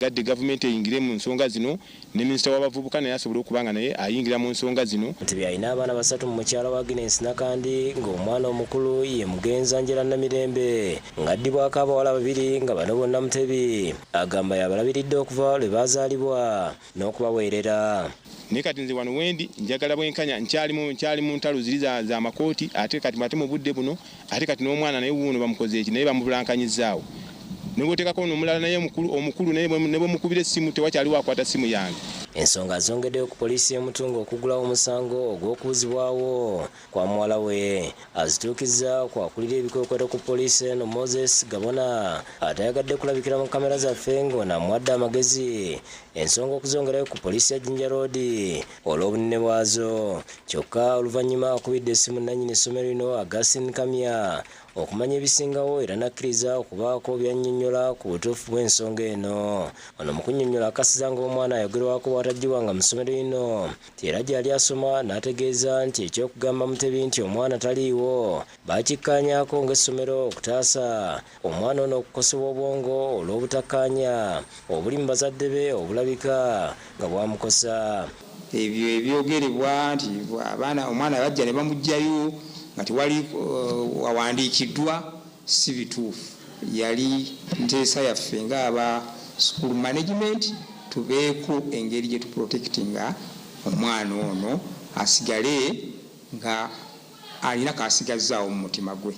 Gadde government eyingire mu nsonga zino ne minister w'abavubuka naye asobola okubanga naye ayingira mu nsonga zino. Nti alina abaana basatu mu mukyala wa Agnes Nakandi ng'omwana omukulu ye Mugenza Njera Namirembe ng'addibwako abawala babiri nga bano bonna Mutebi agamba yabalabiridde okuva lwe baazaalibwa n'okubaweerera. Naye kati nze wano wendi njagala bwenkanya nkyali mu ntalo ziri za makooti ate kati mate mu budde buno ate kati n'omwana naye wuuno bamukoze eki naye bamubulankanyizaawo. N'otekako n'omulala naye omukulu naye bwe mukubira essimu tewakyali wakwata ssimu yange. Ensonga zongeddeyo ku poliisi y'Emutungo okugulawo omusango ogw'okubuzibwawo kwa muwala we. Azituukizza kwakulira ebikwekwero ku poliisi eno Moses Gabona atayagadde kulabikira mu kamera zaffe ng'onamwadde amagezi ensonga okuzongerayo ku poliisi ya Jinja Road olw'obunene bwazo. Kyokka oluvannyuma akubidde essimu nannyini essomero lino Augustine Kamya okumanya ebisingawo era nakkiriza okubaako byannyonnyola ku butuufu bw'ensonga eno. Ono mu kunnyonnyola akasiza ng'omwana ayogerwako bw'ataggibwanga mu ssomero lino nti era gy'ali asoma n'ategeeza nti ekyokugamba Mutebi nti omwana taliiwo baakikkaanyaako ng'essomero okutaasa omwana ono okukosebwa obwongo olw'obutakkaanya obuli mu bazadde be obulabika nga bwamukosa. Ebyo ebyogerebwa nti omwana bajja ne bamuggyayo nga tewali awandiikiddwa si bituufu. Yali nteesa yaffe ng'aba school management tubeeko engeri gye tuprotectinga omwana ono asigale nga alina kasigazzaawo mu mutima gwe.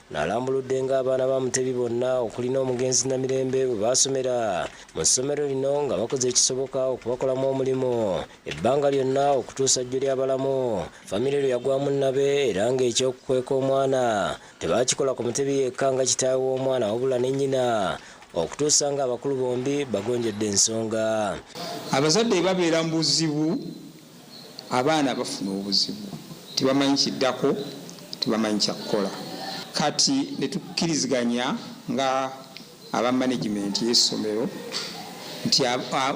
N'alambuludde ng'abaana ba Mutebi bonna okulina Omugenzi Namirembe bwe baasomera mu ssomero lino nga bakoze ekisoboka okubakolamu omulimu ebbanga lyonna okutuusa jjo ly'abalamu. Famire lwe yagwamu nnabe era ng'ekyokukweka omwana tebaakikola ku Mutebi yekka nga kitaawe w'omwana wabula ne nnyina okutuusa nga abakulu bombi bagonjedde ensonga. Abazadde babeera mu buzibu, abaana bafuna obuzibu, tebamanyi kiddako, tebamanyi kyakukola. Kati ne tukkiriziganya nga aba management y'essomero nti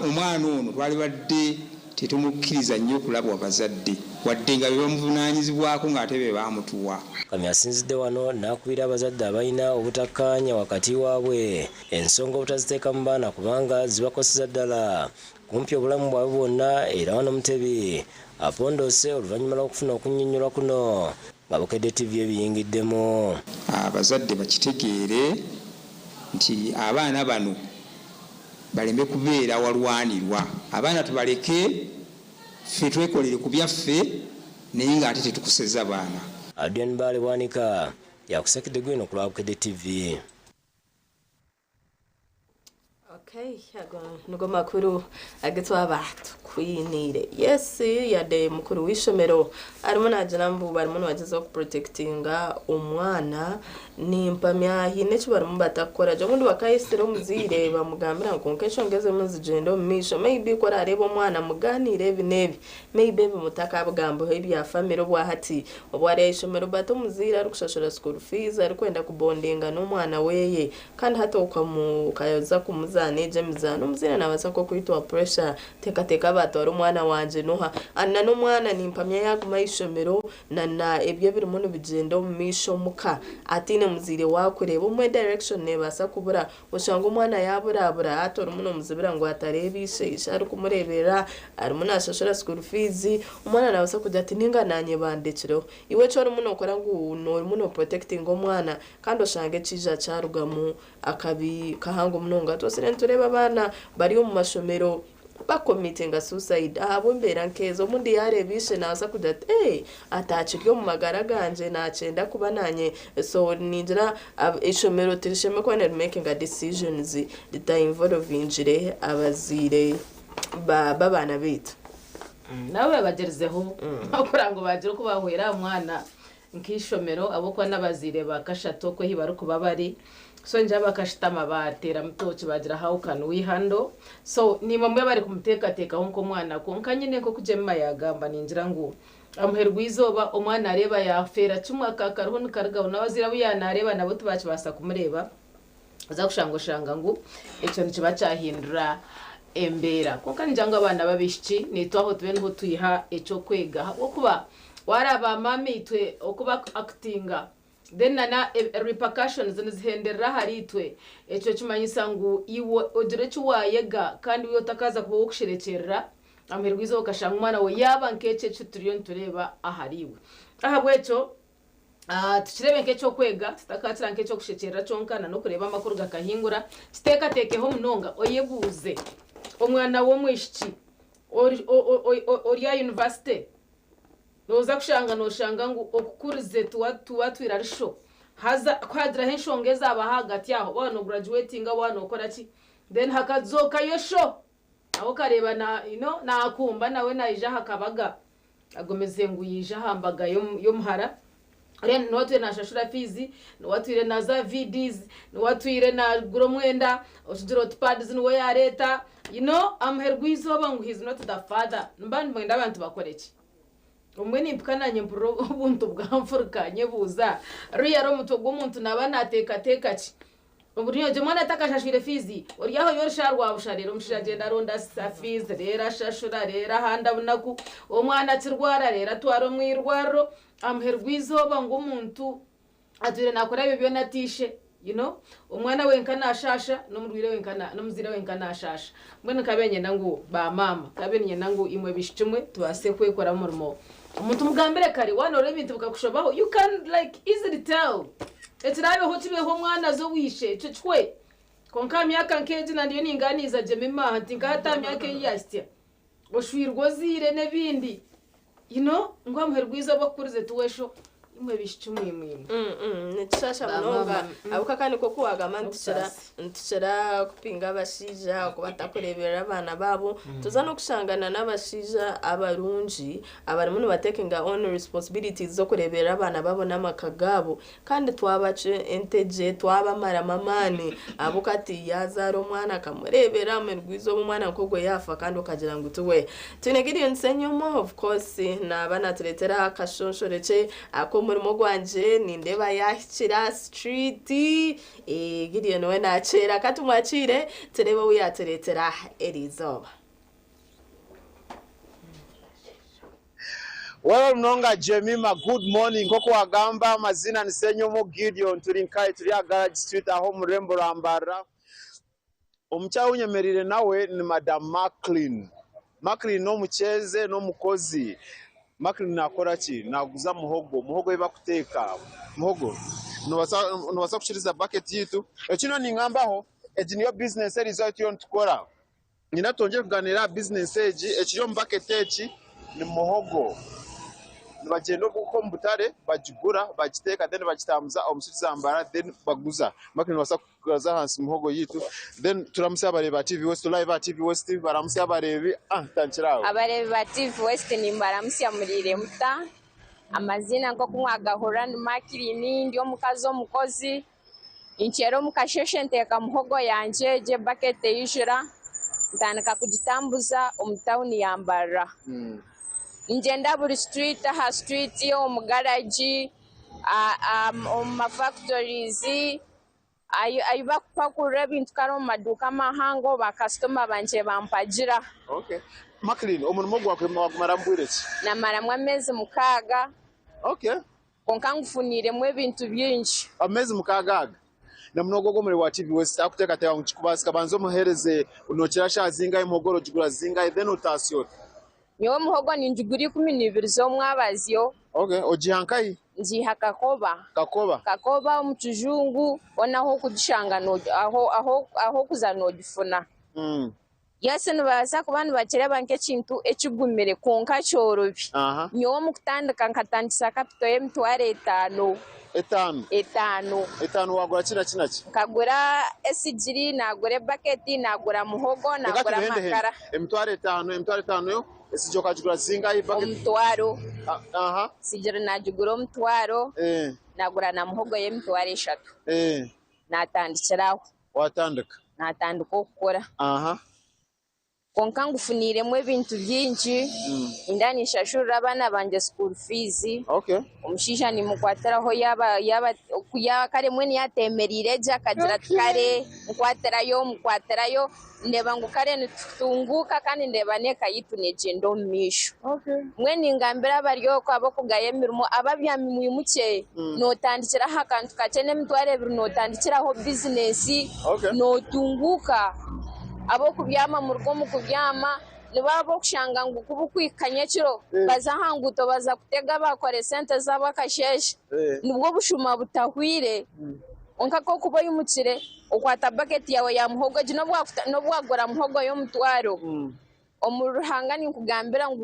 omwana ono twali badde tetumukkiriza nnyo okulabwa abazadde wadde nga bebamuvunaanyizibwako ng'ate be baamutuwa. Kamya asinzidde wano n'akubira abazadde abalina obutakkaanya wakati waabwe ensonga obutaziteeka mu baana kubanga zibakoseza ddala kumpi obulamu bwabwe bwonna. Era wano Mutebi apondoose oluvannyuma lw'okufuna okunnyonnyolwa kuno nga Bukedde TV ebiyingiddemu. Abazadde bakitegeere nti abaana bano baleme kubeera walwanirwa. Abaana tubaleke ffe twekolere ku byaffe naye ng'ate tetukuseza baana. Adrian Bale Bwanika yakusekedde gwino ku lwa Bukedde TV. Okay, nugo makuru agetwaba kwinire. Yes, yade mukuru w'ishomero arimo najanambu barimo bagezaho kuprotectinga umwana nimpamya hine cyo barimo batakora jo mundi bakayisira umuzire bamugambira ngo nkesho ngeze muzigendo misho maybe ko areba umwana muganire binebi maybe bimutaka bugambo hebi ya family bwa hati obware ishomero bato muzire ari kushashora school fees ari kwenda kubondinga n'umwana weye kandi hata ukayoza kumuzana ejemizana umuzire nabaza ko kwitwa pressure teka bato ari umwana wanje noha anna n'umwana nimpamya yaguma ishomero na ebyo biri muno bigendo misho muka atine muzire wakureba umwe direction nebasa kubura ushanga umwana yaburabura atora muno muzibira ngo atarebishe ishari kumurebera ari muno ashashora school fees umwana nabasa kujya ati ninga nanye bandekiro iwe cyo ari muno kora ngo no muno protecting umwana kandi ushange cija carugamu akabi kahango munonga tosire ntureba abana bari mu mashomero bakomitinga suicide abo mbera nkezo mundi yarebishe naza kujya ataciryo mu magara ganje nacenda kuba nanye so ninjira ishomero tirisheme ko making a decisions that involve injire abazire babana bitu nawe bagerezeho akurango bagira ko bahwera umwana nkishomero abo kwa nabazire bakashato ko hibaru kuba bari so njaba kashitama batera mutoci bagira how can we handle so ni mamwe bari kumutekateka nko mwana ko nkanyine ko kujema yagamba ninjira ngo amuherwa izoba umwana areba yafera cyumwaka karuhun karga unawazira buyana areba nabo tubaci basa kumureba aza kushangoshanga ngo icyo nikiba cyahindura embera ko kanjanga abana babishiki nitwaho tubene ho tuyiha eco kwega okuba waraba mami twe okuba actinga then na repercussions nizihenderera haritwe eco kimanyisa ngu iwe ogire kiwayega kandi wiyo takaza kuba wokusherekerera amherwizo okashanga umwana we yaba nk'ece kituriyo ntureba ahariwe aha bweco tukirebe nk'ecyo kwega tutakatira nk'ecyo kushekerera conkana no kureba amakuru gakahingura kitekatekeho munonga oyebuze omwana wo mwishiki ori ya university noza kushanga noshanga ngu okukurize tuwa twirarisho haza kwadira henshonge zaba hagati yaho bano graduating abano okora ki then hakazoka yosho aho kareba na na akumba nawe naija hakabaga agomeze ngu yija hambaga yo muhara ren no watu na shashura fizi no watu ile na za VDs no watu ile na guromwenda oshidiro pads no we areta amhergwizo bangu he's not the father mbandi mwenda abantu bakoreki umwe nimpukana nyempuro ubuntu bwamfurukanye buza riya ro muto gwomuntu nabana ateka ki uburiyo je mwana takashashire fizi oriyaho yorisharwa busharero mushiragenda ronda safizi rera shashura rera handa bunaku omwana kirwara rera twaro mwirwaro amhergwizo bangu umuntu atire nakora ibyo natishe umwana wenkana ashasha nomurwire wenkana nomuzire wenkana ashasha mbone kabenye nangu ba mama kabenye nangu imwe bishimwe tubase kwekora murimo umuntu mugambere kari wana rebintu bukakushobaho you can easily tell etirabe ho tibeho mwana zo wishe cicwe konka myaka nkeje nandiyo ninganiza je mema hantinga hata myaka yastia boshwirwo zire nebindi ngo amhergwiza bakurize tuwesho imwe bishimwe nitshasha munonga abuka kandi ko kuwagama ntishira kupinga abashija kubatakurebera abana babo tuza no kushangana n'abashija abarunji abari muno batekinga on responsibilities zo kurebera abana babo n'amakagabo kandi twabace enteje twabamara mamani abuka ati yazaro mwana kamurebera amhergwizo umwana kogwe yafa kandi ukagira ngo tuwe tunegiriye nsenyumo of course na bana turetera akashonshorece murimo gwanje nindeba yahikira street giriye nowe nacera katumwacire tureba wiyateretera erizoba Well mnonga Jemima, good morning. Koko wagamba mazina ni Senyomo Gideon turinkai turia Garage Street aho murembo Rambara. Omucha unyemerire nawe ni Madam Maclean no mucheze no mukozi. Maclean nakora ki naguza muhogo iba kuteka muhogo nubasa kushiriza bucket yitu ekino ningambaho niyo business result yo ntukora nyina tongera kuganira business ekiriyo bucket eki ni muhogo nibagenda kuko mbutare bagigura bagiteka then bagitambuza omusizambara then baguza Maclean nubasa kugaza hansi muhogo yitu then turamusa abareba TV West live TV West baramusa abarebi tankirawo abarebi ba TV West ni baramusa murire muta amazina ngo kumwagahora ni Maclean ndio mukazi omukozi inchero mukasheshe nteka muhogo yanje je bucket yishira ndandika kugitambuza omutawuni yambara ngenda buri street ha street yo mu garage ma factories ayuba kupakura bintu karo maduka mahango ba customer banje bampagira. Okay. Maclean omuntu gwakwe marambwire ki na maramwa amezi mukaga. Okay. Konka ngufunire mwe bintu byinshi amezi mukagaga na mnogogo muri wa TV West akuteka taya ngikubasika banzo muhereze unokira shazinga imogoro jigura zinga then utasyo niwo muhogo ninjuguri 12 zo mwabazyo. Okay, ojihankai njiha kakoba omutujungu onaho kudishanga no aho kuzano gifuna yase nibasa kubana bakire banke kintu ekigumire konka cyorobi niwo mukutandika nkatandisa kapito y'emtware 5 wagura kinaki kagura esigiri nagura bucket nagura muhogo nagura makara emtware 5 yo esijo kajugura zinga bucket omtwaro sigiri najugura omtwaro nagura na muhogo y'emtware 3 natandikiraho watandika natandika okukora konka ngufuniremo ebintu byingi indani nshashurira abana banje school fees Okay. omushisha nimukwatiraho yaba kare mwe niyatemerire je akagira kare mukwatirayo ndeba ngo kare nitunguka kandi ndeba neka yituneje ndo misho mwe ningambira baryoko abo kugaye emirimo ababyamimuke notandikira akantu kakene mitware ebiri notandikiraho business notunguka abo kubyama mu rugo mu kubyama nibabo kushanga ngo kubukwikanye kiro baza hanguto baza kutega bakore sente z'abakasheshe nubwo bushuma butahwire onka ko kuba yumukire ukwata bucket yawe ya muhogo no bwagora muhogo yo mutwaro omuruhanga ni kugambira ngo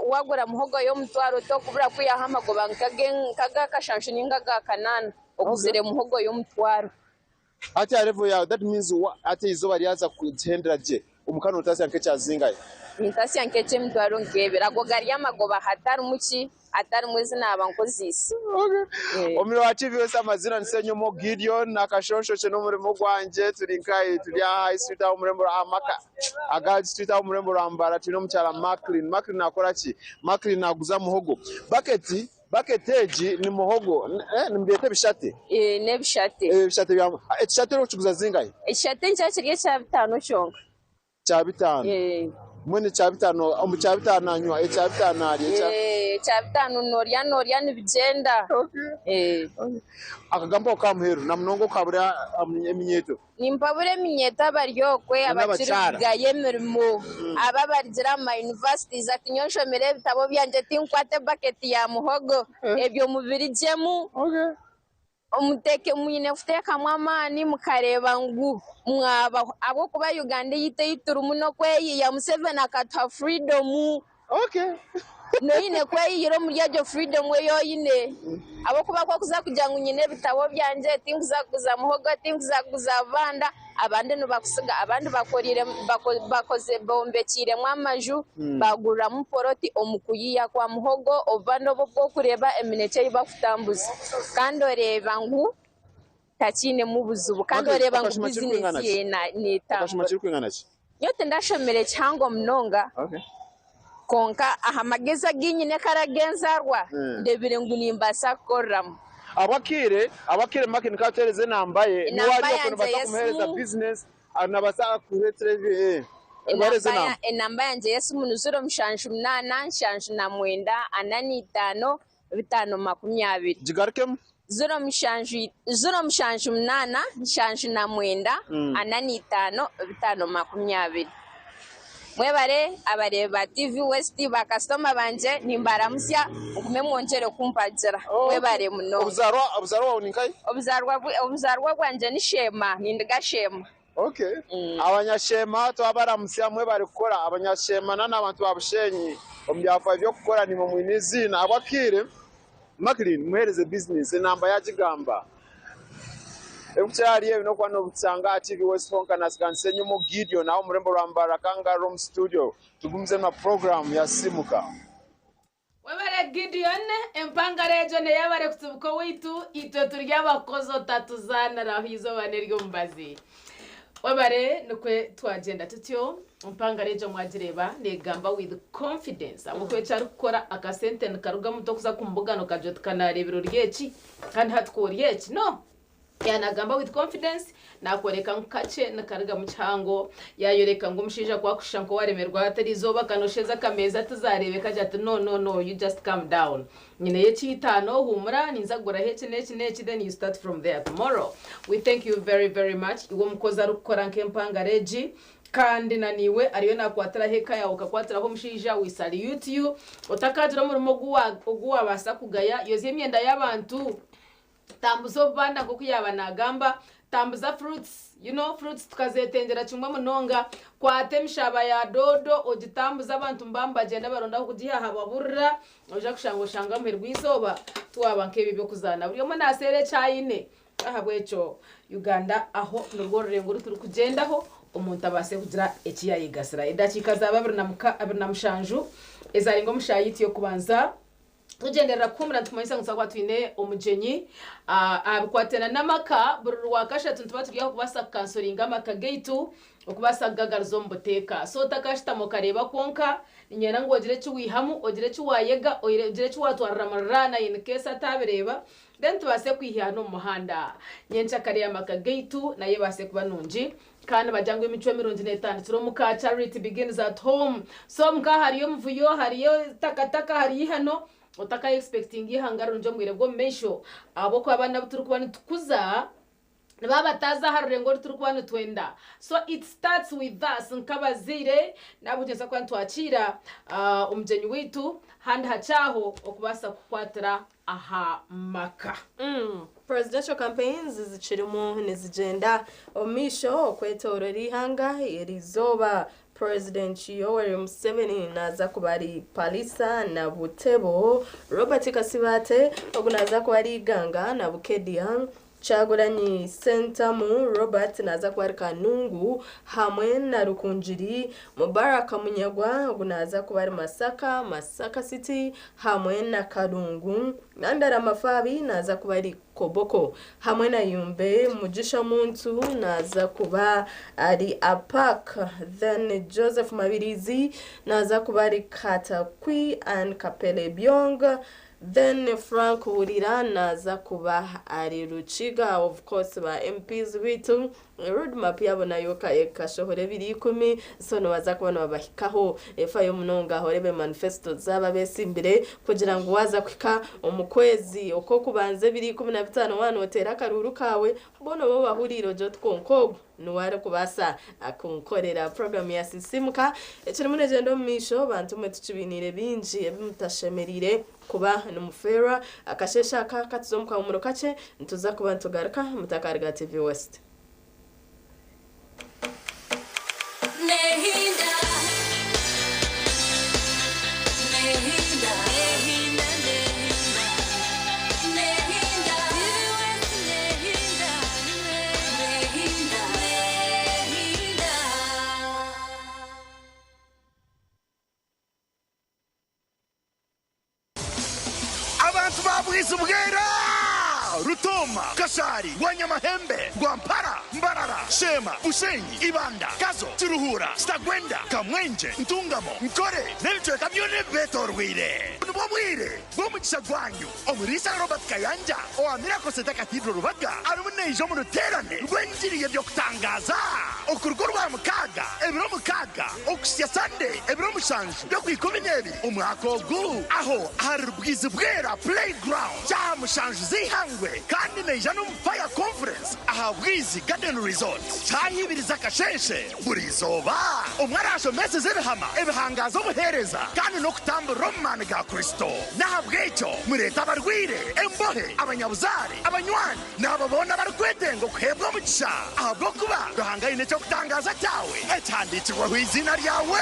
wagora muhogo yo mutwaro to kubura kuyahama go bankaga kashanshu ningaga kanana okuzire muhogo yo mutwaro ati arevo yawe that means ati izuba ryaza kugendera je umukano utasi yanke cyazingaye nitasi yanke mutwaro nkebera go gari yamagoba hatari muki atari mwezi nabankozisi omiro wa TV wese amazina nisenyomo Gideon nakashonsho cyo no murimo gwanje turinkai turi high street aho murembo amaka agad street aho murembo rambara turi no mucyara Maclean nakora ki Maclean naguza muhogo baketeji ni muhogo nimbiyete bishate ne bishate bishate byama bishate ro cuguza zingaye bishate ncyakiriye cya 5 cyonka cya 5 mwene cya 5 omu cya 5 anywa cya 5 ari cya 5 norya nibigenda akagambo kamuheru na mnongo kabura eminyeto nimpabure minyeta baryokwe abakiriga yemirimo aba bargira ama universities atinyosho mere bitabo byanje tinkwate bucket ya muhogo ebyo mubiri jemu omuteke muyine futeka mwamani mukareba ngu mwaba abo kuba Uganda yituru muno kweyi ya Museveni akatwa freedom no yine kweyi yiro muryajo freedom we yoyine abo kuba kwa kuza kujya nyine bitabo byanje tinkuza kuza muhogo tinkuza kuza vanda abande no bakusiga abandi bakorire bakoze bombekire mwamaju bagura mu poroti omukuyiya kwa muhogo ovano bwo kureba emineke yibakutambuza kandi oreba ngu takine mu buzubu kandi oreba ngu business ye ni akashuma kiri kwingana ki yote ndashomere cyango mnonga konka ahamageza ginyine karagenzarwa ndebire ngu nimbasa koram abakire makini katereze nambaye ni wari yo bata kumuhereza business anabasa kuretreve bareze nam enamba yanje Yesu munuzuro mshanshu 8 nshanshu na mwenda 85 520 jigarkem zuro mshanshu 8 nshanshu na mwenda 85 520 mwebare abareba TV West ba customer banje nimbaramusya ukume mwongere kumpagera mwebare muno obuzarwa uninkai obuzarwa gwanje ni shema nindiga shema abanyashema to abaramusya mwebare gukora abanyashema n'abantu babushenyi omyafa byo gukora ni mu mwinizina abakire Maclean muhereze business namba yakigamba Ebuchari no kwano butsanga TV West Honka nasikansenyo mo Gideon nawo murembo rambara kanga room studio tugumze na program ya simuka wabare Gideon empanga rejo ne yabare kutubuko witu ito turya bakozo tatuzana rahizo baneryo mbazi wabare nukwe twagenda tutyo empanga rejo mwagireba negamba with confidence amukwe cyari gukora akasente nkaruga muto kuza kumbuga no kajot kanarebero ryeki kandi hatkorieki no yanagamba with confidence nakoreka nkache nakariga mu cyango yayoreka ngo umushija kwa kushanko waremerwa atari zoba kanosheza kameza tuzarebe kaje ati no you just calm down nyine ye cyitano humura ninzagura hece neci then you start from there tomorrow. We thank you very much iwo mukoza rukora nkempanga reji kandi naniwe ariyo nakwatara heka yawe ukakwatira ho mushija we salute you utakajira mu guwa basa kugaya yoze myenda y'abantu tambuzo banda ko kuyaba nagamba tambuza fruits fruits tukazetengera cyumwe munonga kwate mishaba ya dodo ogitambuza abantu mbamba agenda baronda kugihaha baburra oja kushanga mperwizoba twabanke bibyo kuzana buriyo mo nasere cyayine aha bweco Uganda aho nurwo rurengo ruturi kugendaho umuntu abase kugira ekiyayigasira edakika za 2 ezaringo mushayiti yo kubanza tugendera kumura tumayisa ngusakwa twine omujenyi abikwatena namaka buru wakasha tuntuba tugiye kubasa kansoringa maka gate okubasagagaruza omu buteeka so takashitamo kareba konka ninyenda ngu ogire eki wihamu ogire eki wayega ogire eki watwarira mu rana in case atabireba then tubase kwihana omu muhanda nyenkyakare kariyamaka gaitu naye base kuba nungi kandi bajyangu imico 50 turo muka charity begins at home so muka hariyo muvuyo hariyo takataka hariyo hano otaka expecting ihangaro njo mwire go mesho abo kwa bana turi kuba nitukuza nababa taza harurengo turi kuba nitwenda so it starts with us nkabazire nabugeza kwa ntwakira umjenyi witu hand hachaho okubasa kukwatira aha maka presidential campaigns zicirimo nizigenda omisho okwetorera ihanga erizoba President Yoweri Museveni naza kubari Palisa na Butebo Robert Kasibate ogunaza kubari Ganga na Bukedia Chagulanyi Sentamu Robert naza kubari Kanungu hamwe na Rukunjiri Mubaraka Munyagwa ogunaza kubari Masaka City hamwe na Kalungu Nandara Mafabi naza kubari Koboko hamwe na Yumbe Mujisha Muntu naza kuba ari Apak then Joseph Mabirizi naza kuba ari Katakwi and Kapele Byong then Frank Urira naza kuba ari Ruchiga of course ba MPs bitu roadmap yabo nayo kashohore 2010 so no baza kubana babahikaho efa yo munonga horebe manifesto zaba besimbire kugira ngo waza kwika omukwezi oko kubanze 2015 wana otera karuru kawe bono bo bahuriro jo tkonko nuware kubasa akunkorera program ya sisimuka ekiri munegendo misho bantu mwe tucibinire binji ebimutashemerire kuba numufera akashesha kakatuzomka umuro kace ntuza kuba ntugaruka mutakarga TV West abantu babwiza ubwera Rutoma, Kashari, Wanyamahembe, Gwampara, Mbarara, Shema, Bushenyi, Ibanda, Kazo, Chiruhura, Stagwenda, Kamwenje, Ntungamo, Nkore, Nelchwe Kamyone Betorwire. Nubomwire, Bomugisha Gwanyu, Omurisa Robert Kayanja, Oamira Koseta Cathedral Rubaga, Arumune Ijomu Nuterane, Rwenjiri Yebyo Kutangaza, Okurugurwa Mukaga, Ebro Mukaga, Okusya Sunday, Ebro Mushanju, Yoku 12, Umwaka ogu, Aho, Harubwiza Bwera Playground, Chamushanju Zihangwe, kandi nejano Fire Conference, Ahabwizi Garden Resort, Chahibiriza Kasheshe, Burizoba, Umwarasho Mese Zebehama, Ebehangazo Muhereza, kandi no kutamba Roman ga Kristo, Nahabwecho, Mureta Barwire, Embohe, Abanyabuzari, Abanywanyi, Nababona Barkwetengo Kuhebwa Mugisha, Ahabwo kuba, Duhangaye necyo kutangaza cyawe, etandikirwa izina ryawe.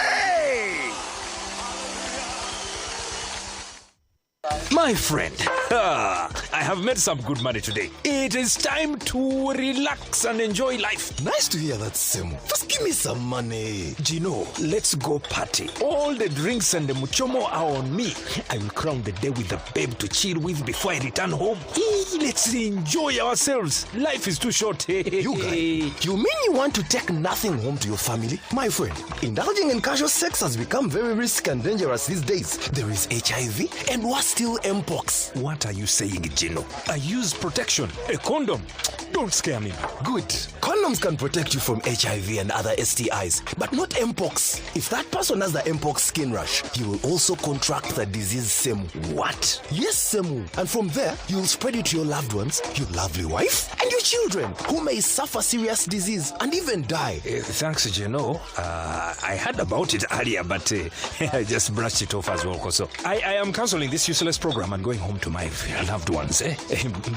My friend, I have made some good money today. It is time to relax and enjoy life. Nice to hear that, Semu. Just give me some money. Gino, let's go party. All the drinks and the muchomo are on me. I will crown the day with a babe to chill with before I return home. Let's enjoy ourselves. Life is too short. You guy, you mean you want to take nothing home to your family? My friend, indulging in casual sex has become very risky and dangerous these days. There is HIV and what's still Mpox. What are you saying, Gino? I use protection. A condom. Don't scare me. Good. Condoms can protect you from HIV and other STIs, but not Mpox. If that person has the Mpox skin rash, he will also contract the disease Semu. What? Yes, Semu. And from there, you'll spread it to your loved ones, your lovely wife, and your children, who may suffer serious disease and even die. Thanks, Gino. I heard about it earlier, but I just brushed it off as well. So I am cancelling this useless program and going home to my loved ones.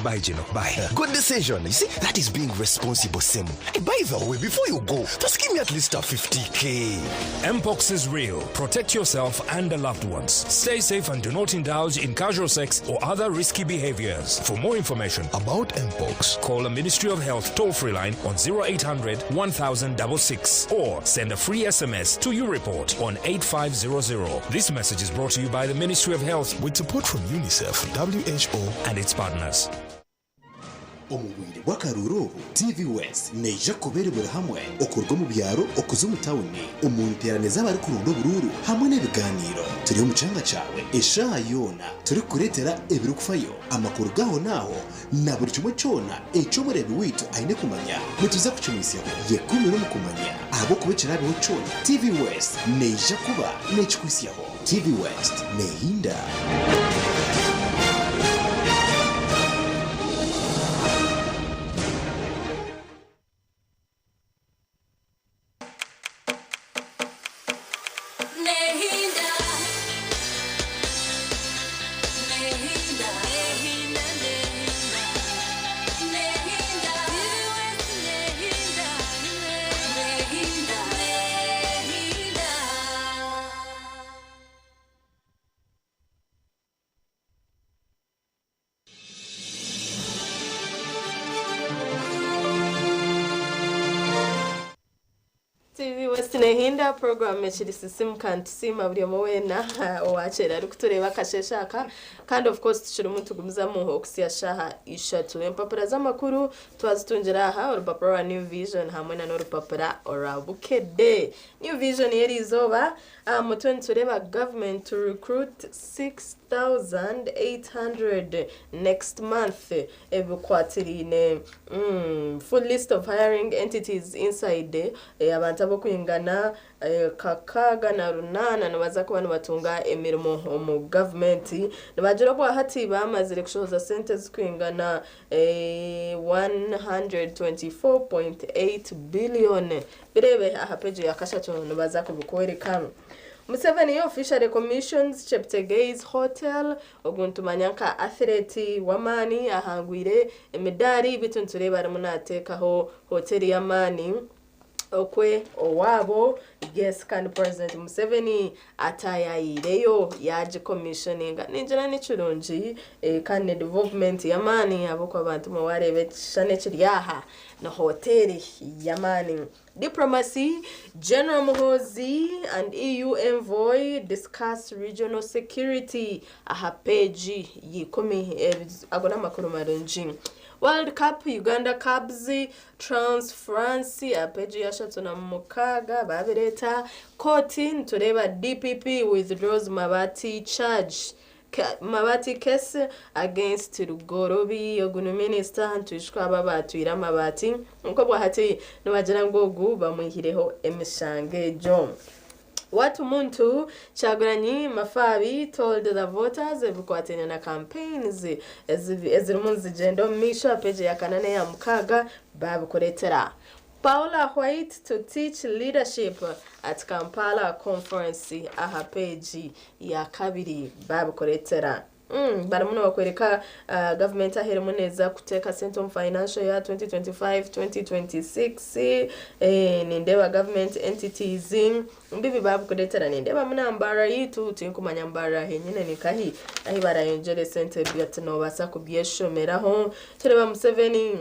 Bye, Gino. Bye. Good decision. You see, that is being responsible, Semu. Hey, by the way, before you go, just give me at least a 50K. Mpox is real. Protect yourself and the loved ones. Stay safe and do not indulge in casual sex or other risky behaviors. For more information about Mpox, call the Ministry of Health toll-free line on 0800 1066 or send a free SMS to your report on 8500. This message is brought to you by the Ministry of Health with support from UNICEF, WHO, and its partners. omubwire bw'akarurubu TV West neija kuberebera hamwe okurwa mu byaro okuza mu tawuni omuntu yaraneza bari kurundo bururu hamwe n'ibiganiro turi mu cyanga cyawe esha yona turi kuretera ebirukufayo amakuru gaho naho na buri kimwe cyona ecyo murebe witu aine kumanya nituza kucyumisiya yekumira mu kumanya abo kubicira biho cyona TV West neija kuba nechikwisiyaho TV West nehinda Nehinda program echirisimu kantusima buri mowena owachera ari kutureba kasheshaka kandi of course tushira umuntu gumiza mu hokusiya shaha ishatu empapura z'amakuru twazitungira aha urupapura New Vision hamwe na n'urupapura Orabukede. New Vision yeri izoba mutoni tureba government to recruit 6,800 next month ebukwatirine full list of hiring entities inside abantu abo kwingana kakaga na runana nabaza ko bantu batunga emirimo mu government nabagera ko hati bamazire kushoza sentence kwingana 124.8 billion birebe aha page yakashacho nabaza ko bukwereka Museveni official commissions Cheptegei's Hotel oguntumanyanka athlete wamani ahangwire emidari bitunture baramunatekaho hoteli yamani okwe owabo yes kandi President Museveni atayayireyo yaje commissioning ninjira n'icurunji kandi development yamani aboko abantu mu warebe shane kiryaha na hoteli yamani. Diplomacy, General Muhoozi and EU envoy discuss regional security aha page yikomi agona makuru marunji. World Cup Uganda Cubs Trans France apeji yashatso na mukaga babireta koti tureba DPP withdraws Mabati charge Mabati case against Rugorobi ogunu minister ntwishwa babatwira Mabati nko bwahati nibagera ngogu bamuhireho emishange John. Watu muntu Chaguranyi Mafabi told the voters ebukwatene na campaigns ezirumunzi jendo misha page ya kanane ya mukaga babukoretera. Paula White to teach leadership at Kampala conference aha page ya kabiri babukoretera. Baramuno bakwereka government aheremo neza kuteka Centum Financial ya 2025-2026 nindeba government entities mbibi babukoretera nindeba munambara yitu tinkumanya mbara henyine nikahi ahi barayonjere center byatno basa kubyeshomeraho tureba Museveni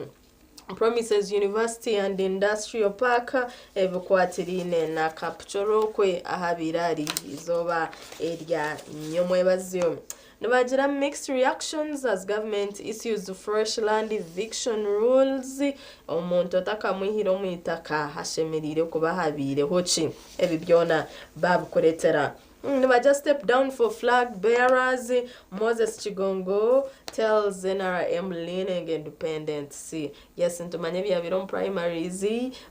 Promises University and Industrial Park ebukwatirine na Kapchoro kwe ahabirari izoba erya nyomwe bazyo. Nabagira mixed reactions as government issues fresh land eviction rules omuntu atakamwihiro mwitaka hashemerire kuba habire hoci ebibyona babukoretera. Nabaja step down for flag bearers. Moses Chigongo tells NRM leaning independency. Yes, ntumanye bya primaries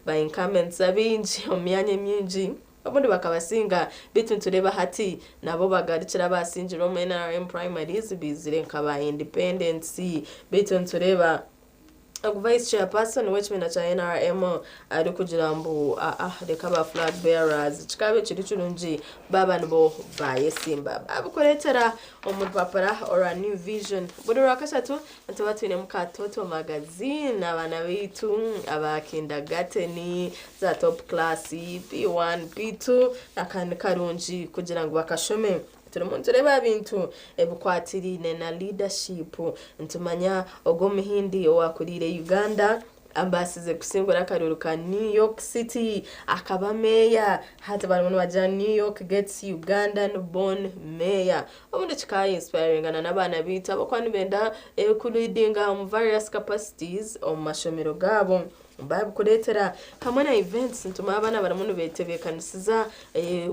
by incumbents abinji omyanye myinji abundi bakabasinga bituntureba hati nabo bagarikira basinjira mu NRM primaries bizire nkaba independency bituntureba Vice Chairperson w'ekibina kya NRM ari kugira mbu reka ba flag bearers kikabe kiri kirungi baba nibo bayesimba abukoretera omupapara or New Vision buri rakashatu ntabatwine mukatoto magazine abana bitu abakindagateni za top class P1 P2 akandi karungi kugira ngo bakashome tureba bintu ebukwatirine na leadership ntumanya ogomihindi owakurire Uganda ambasize kusingura akaruru ka New York City akaba meya hata baramuntu baja New York gets Ugandan born mayor omuntu chikaye inspiring n'abana bita bakwani benda kulidinga mu various capacities o mashomero gabo babukuletera hamwe na events ntuma abana baramuntu betebekanisiza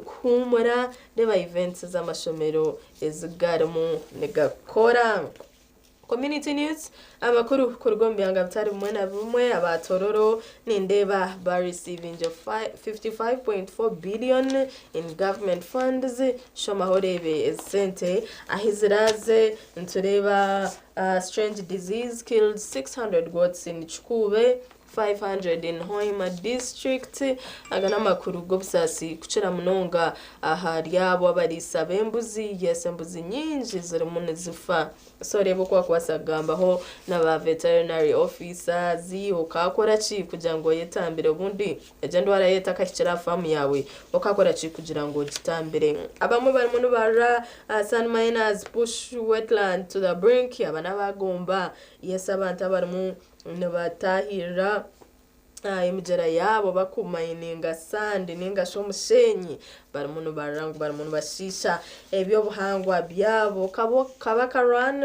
kumura neba events z'amashomero ezigarmu negakora. Community news amakuru kurugombyanga bitari bumwe na bumwe abatororo nindeba ba receiving 55.4 billion in government funds shomahorebe sente ahiziraze ntureba strange disease killed 600 goats in Chukube 500 in Hoima district agana makuru gobsasi kuchira munonga aharyabo abarisa bembuzi yesembuzi nyinji ziri mu zifa so rebo kwa kwasagambaho n'aba veterinary officers ukakora chi kugira ngo yetambire ubundi agenda warayeta kashira farm yawe ukakora chi kugira ngo gitambire abamwe bari mu bara sun miners push wetland to the brink abana bagomba abantu bari mu nabatahira imijera yabo bakumayininga sandi ninga shomushenyi baramuntu barangu baramuntu bashisha ebyo buhangwa byabo kabaka run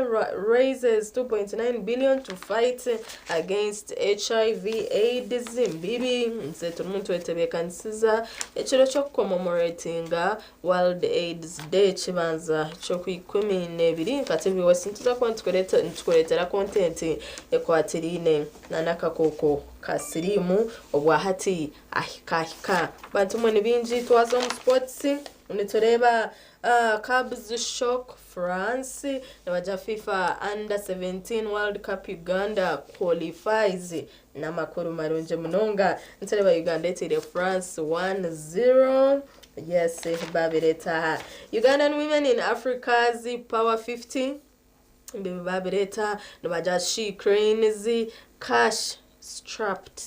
raises 2.9 billion to fight against HIV AIDS mbibi nzetu umuntu wetebekanisiza ekiro cyo commemoratinga World AIDS Day kibanza cyo kwikumi nebiri katibi wasintuza kwantukoretera content ekwatirine nanakakoko kasirimu obwahati ahikahika bantu mwene binji twazo mu sports unitoreba Cubs shock France nabaja FIFA under 17 World Cup Uganda qualifies na makuru marunje munonga ntoreba Uganda etire France 1-0 yes babireta Ugandan women in Africa's Power 50 mbibi babireta nabaja she cranes cash strapped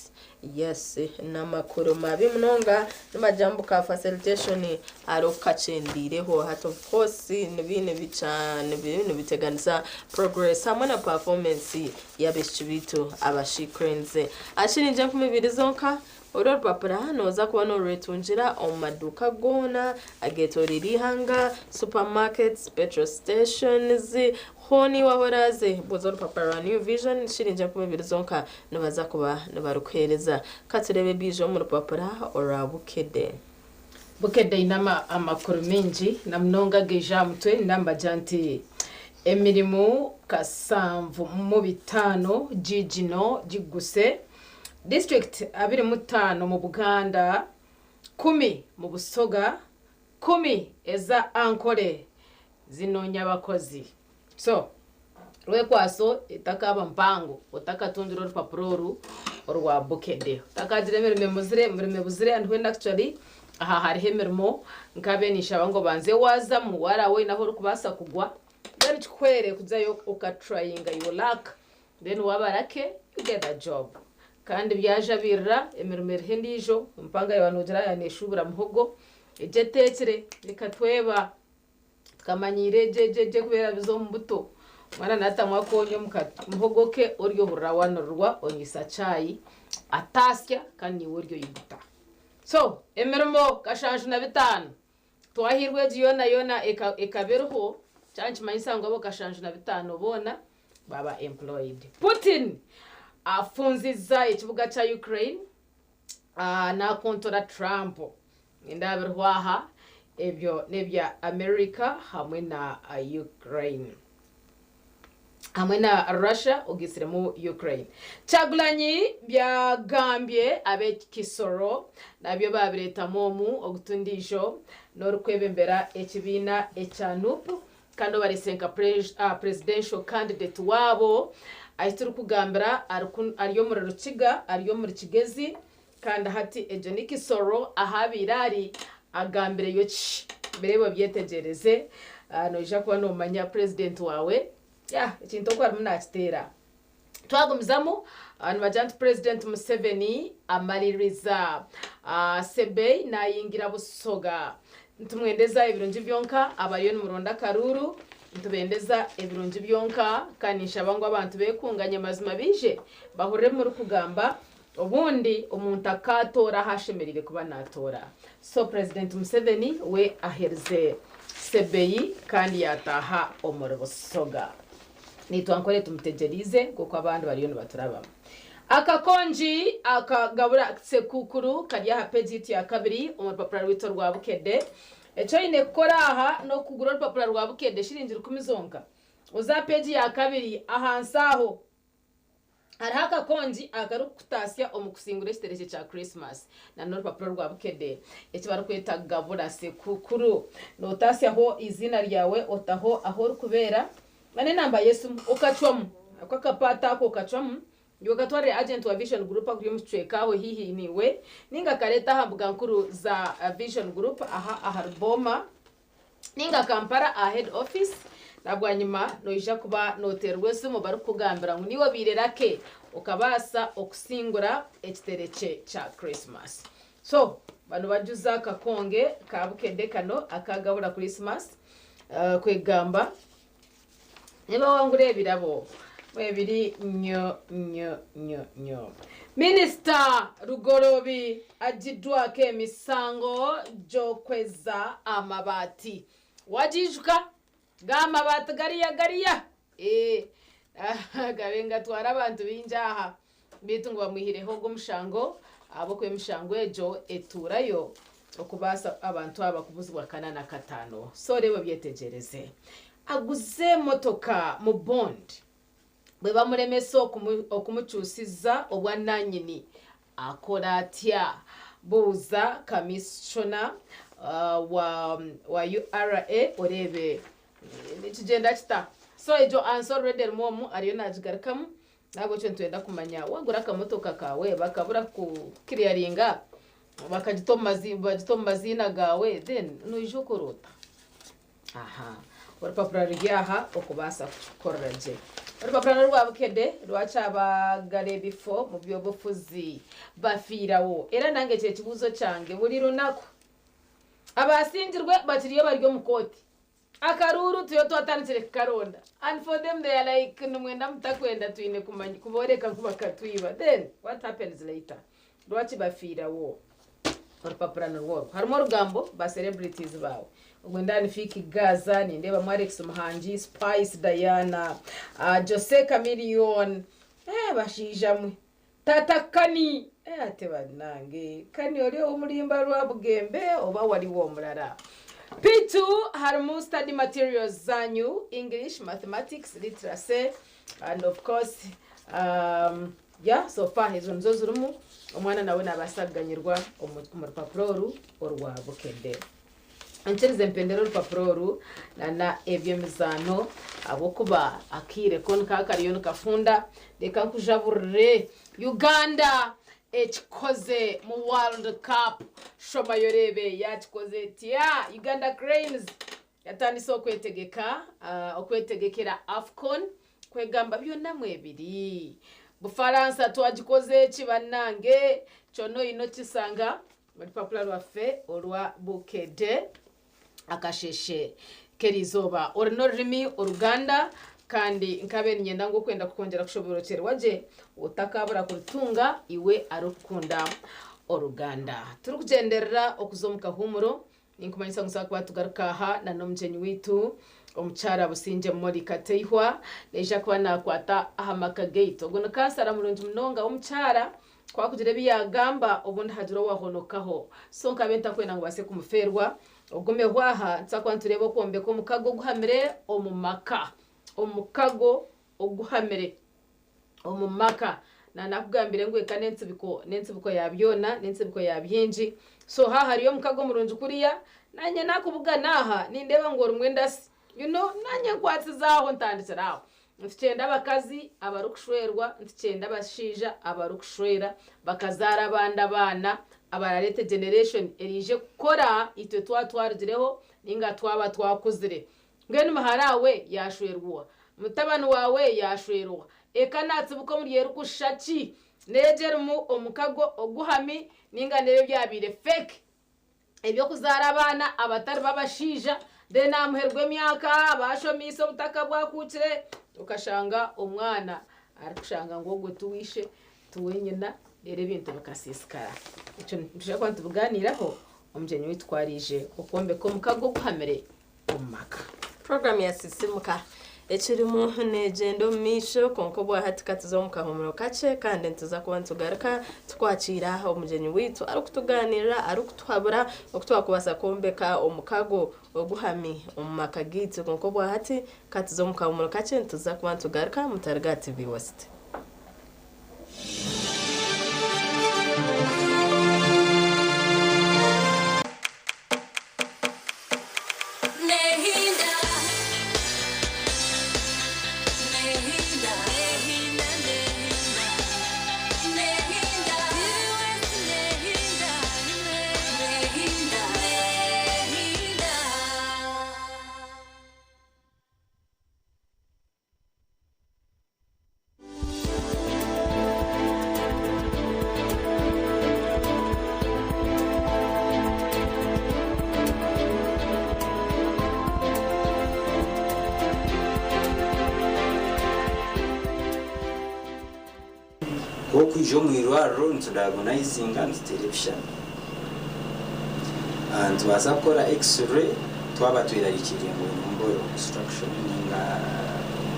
yes na makuru mabi munonga n'amajambo ka facilitation arokachendireho hat of course nibine bicane ibintu biteganisa progress hamwe na performance y'abeshibito abashikrenze ashirinje ku mibiri zonka Oror papara noza kuba no retunjira omaduka gona agetoriri hanga supermarkets petrol stations honi wahoraze bozor papara New Vision shirinje ku mibiri zonka nobaza kuba nabarukhereza katurebe bijo mu papara orabukede bukede inama amakuru menji namnonga geja mutwe namba janti emirimo kasamvu mu bitano jijino jiguse district 25 mu Buganda 10 mu Busoga 10 eza ankole zinonya abakozi so rwe kwaso itakaba mpango utakatundira urupapuro orwa bukede takagire mirime buzire and when actually aha hari hemermo nkabenisha bango banze waza mu warawe naho rukubasa kugwa then chikwere kuzayo ukatryinga your luck then wabarake you get a job kandi byajabirira emirimo hendijo mpanga yabanujira yaneshubura muhogo ejetekere likatweba kamanyire jeje kubera bizo mbuto mwana natamwa konyo muhogoke oryo hurawanurwa onyisa chai atasya kandi oryo yibuta so emirimo kashanju na bitano twahirwe yona ekaberho chanchi mayisango abo kashanju na bitano bona baba employed Putin afunziza ikibuga cha Ukraine na kontora Trump indabirwaha ebyo nebya America hamwe na Ukraine hamwe na Russia ugisire mu Ukraine Chagulanyi bya Gambie abe Kisoro nabyo babireta momu ogutundisho norukwebembera ekibina echanupu kando barisenka presidential candidate wabo aituru kugambira ariyo muri Rukiga ariyo muri Kigezi kandi hati Ejoniki Soro ahabirari agambire yochi berebo byetegereze noja kuba no manya president wawe ikintu ko ari munakitera twagumizamo abajant president Museveni amaririza Sebei na yingira Busoga ntumwendeza ibirungi byonka abayo mu Ronda Karuru ntubendeza ebirungi byonka kanisha bangu abantu bekunganya mazima bije bahurire muri kugamba ubundi umuntu akatora hashemerire kuba natora. So President Museveni we aherze sebeyi kandi yataha omorosoga nitwankore tumutegerize kuko abandi bariyo nibaturabamo. Akakonji akagabura sekukuru kariya hapejiti ya kabiri umupapura rwito rwa Bukede eco ine kukora aha no kugura urupapura rwa Bukede shiringi 10 zonka uza peji ya kabiri ahansaho hari akakonji akarukutasya omukusingura ekitereke cya Christmas na n'urupapuro rwa Bukede eki barukweta gabura sekukuru notasyaho izina ryawe otaho aho rukubera mane namba Yesu ukacwamu akakapata ako ukacwamu Yogatware agent wa Vision Group akuri mchwekaho hihi niwe ninga kareta hambuga nkuru za Vision Group aha Boma ninga Kampala head office nabwanyuma noija kuba noterwe sumo barukugambira ngo niwo birerake ukabasa okusingura ekitereke cha Christmas. So bano bajuza kakonge ka Bukede kano akagabura Christmas kwegamba niba wangure birabo webiri nyo. Minister Rugorobi ajidwa ke misango jokweza amabati wajijuka gamabati gariya gabenga twara abantu binjaha bitu ngo bamwihireho gomushango abo kwe mishango ejo eturayo okubasa abantu abakubuzwa kanana katano. So rebo byetegereze aguze motoka mu bond bwe bamuremeso okumucyusiza obwananyini akora atya buza kamishona wa URA orebe nikigenda kita. So ejo answer ready momu ariyo najigarikamu nago cyo ntwenda kumanya wagura akamotoka kawe bakabura ku clearinga bagitoma zina gawe then nuijokorota urupapuro ryaha okubasa kukoraje urupapuro rwa Bukede rwacabagare before mu byobufuzi bafirawo era nange cye kibuzo cyange buri runako abasingirwe batiriyo baryo mukoti akaruru tuyo twatandikire karonda and for them they are like numwenda mutakwenda tuine kumanya kuboreka kubakatwiba then what happens later rwachi bafirawo urupapuro rwo harimo rugambo ba celebrities bawe Gwendani Fiki Gaza ni ndeba Alex Muhangi Spice Diana Jose Chameleone bashijamwe Tata Kani atebanange kani oli omulimba rwa Bugembe oba wali wo mulala. Pitu harmu study materials zanyu English, mathematics, literacy and of course so far hizo nzozurumu omwana nawe nabasaganyirwa omurupapuro orwa Bukede. Ancherize mpendero urupapuro na ebyo mizano abo kuba akire kon kakariyo kafunda reka nkujaburire Uganda ekikoze mu World Cup shoma yorebe yakikoze tia Uganda Cranes yatandise okwetegekera AFCON kwegamba byonna mwebiri Bufaransa twagikoze kibanange chono ino kisanga muri papula rwafe orwa Bukede akasheshe kerizoba ornorimi Uruganda kandi nkabe nyenda ngo kwenda kukongera kushoborokera waje utakabura kutunga iwe arukunda Uruganda turukugenderera okuzomuka humuro ninkumanyisa ngusaba kuba tugarukaha na nomjenyi witu omuchara businje muri kateihwa leja kuba nakwata ahamaka gate ogono kansara mulungi munonga omuchara kwa kugire biyagamba obundi hajuro wahonokaho so nkabenta kwena ngo base kumuferwa ogome hwaha nsakwa nturebo kombe ko mukago guhamire omukago oguhamire omumaka na nakugambire ngo eka nensibiko yabyona nensibiko yabyinji so ha hariyo mukago murunji kuriya nanye nakubuga naha nindeba ngo rumwenda nanye kwatsizaho ntandikiraho nticyenda abakazi abarukushwerwa nticyenda abashija abarukushwera bakazara abana abararete generation erije gukora itwe twatwarugireho ninga twaba twakuzire ngene maharawe yashwerwa mutabani wawe yashwerwa eka natsibuko muri yerukushaki nejerumu omukago oguhami ninga nebe byabire fake ebyo kuzara abana abatari babashija de namuherwe myaka bashomise ubutaka bwakukire ukashanga umwana arikushanga ngo gwe tuwishe tuwenyina rero ibintu bikasisikara icyo nshaka ko tubuganiraho umujeni witwarije ukombe ko mukago kuhamere umaka program ya sisimuka ekirimu negendo misho konko bwa hatika tuzomuka mu kace kandi ntuza kuba ntugaruka twakira umujeni witu ari kutuganirira ari kutwabura okutwakubasa kombeka omukago oguhami umaka gitu konko bwa hati katuzomuka mu kace ntuza kuba ntugaruka mutarga TV West. Jo mwirwaro ntudagonizinga television and wasakora x-ray twaba twirarikiriye ngo numbo construction ninga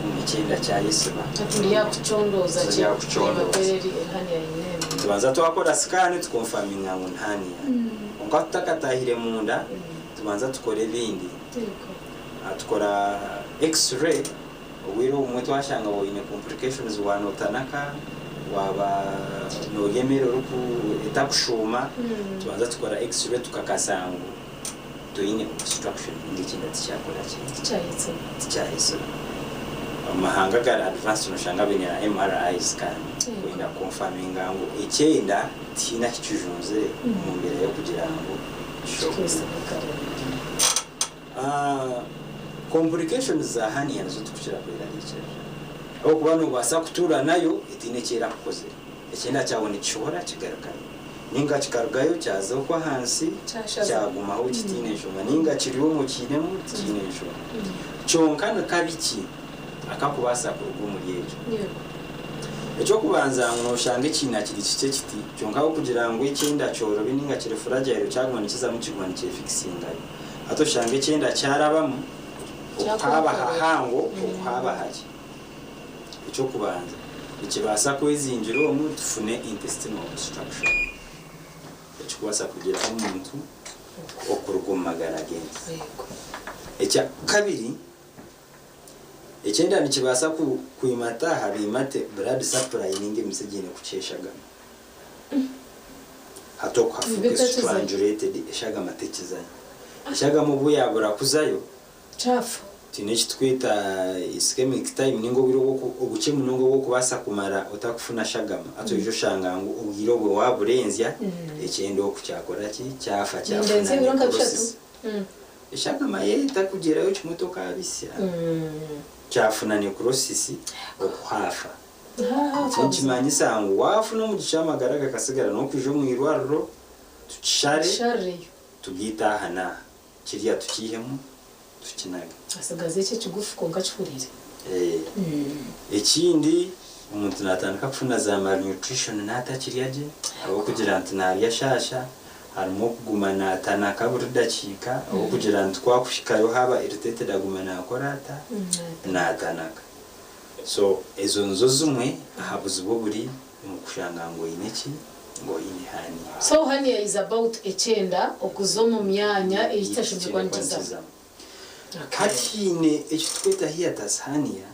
umikenda cya yisima turiya kuchondoza cya bakweri hali ya inene tubanza twakora scan tukonfirminga ngo ntaniya ngo tutakatahire munda tubanza tukore ibindi tukora x-ray wiro umwe twashanga wo ine complications wanotanaka waba no yemero ruku etakushuma tubanza tukora x-ray tukakasangu tuine obstruction ndikinda cyakora cyahise amahanga gara advanced no shanga bene na MRI scan kwenda confirming ngo icyenda tina kijunze mu mbere yo kugira ngo complications za hani yazo tukishira kwira n'icyo aho kubano basa kutura nayo itinekera kukoze icyenda cyabone kishobora kigaragara ninga kikarugayo cyazo kwa hansi cyaguma aho kitinesho ninga kiriwo mu kinemu kitinesho cyonkana kabiki akakubasa kurugo muri yejo icyo kubanza ngo shange kina kiri kice kiti cyonkaho kugira ngo icyenda cyoro bininga kiri fragile cyaguma nikiza mu kigwani cye fixinga ato shange icyenda cyarabamo ukaba hahango ukaba haje icyo kubanza ikibasa kwezinjira mu tufune intestinal obstruction icyo kubasa kugira umuntu okurugumagara genzi icya kabiri icyenda nikibasa kuimata habimate blood supply ninge misegene kuceshaga hatokwa strangulated eshaga matekizanye eshaga mu buyabura kuzayo chafu tineki twita ischemic time ningo biro obuce munongo wo kubasa kumara utakufuna shagama ato ijo shangango ubwiro bwo waburenzya ekyendo okucyakora ki cyafa shagama yeta kugerayo kimotoka abisya cyafuna necrosis okuhafa nkimanyisa ngo wafuna mu gicamagara kasigara no kwijo mwirwarro tuchare tugita hana kiriya tukihemu tukinaga asagaze cyo kigufu konga cyurire ekindi umuntu natandika kufuna za malnutrition natakiriyaje abo kugira nti nariya shasha harimo kugumana atanaka buri dakika abo kugira nti kwakushikayo haba irritated agumana akorata natanaka so ezo nzo zumwe ahabuze buri mu kushanga ngo ineki ngo inihani so hani is about echenda okuzomo myanya eyitashobwa ntiza katine icyo twita hiatasania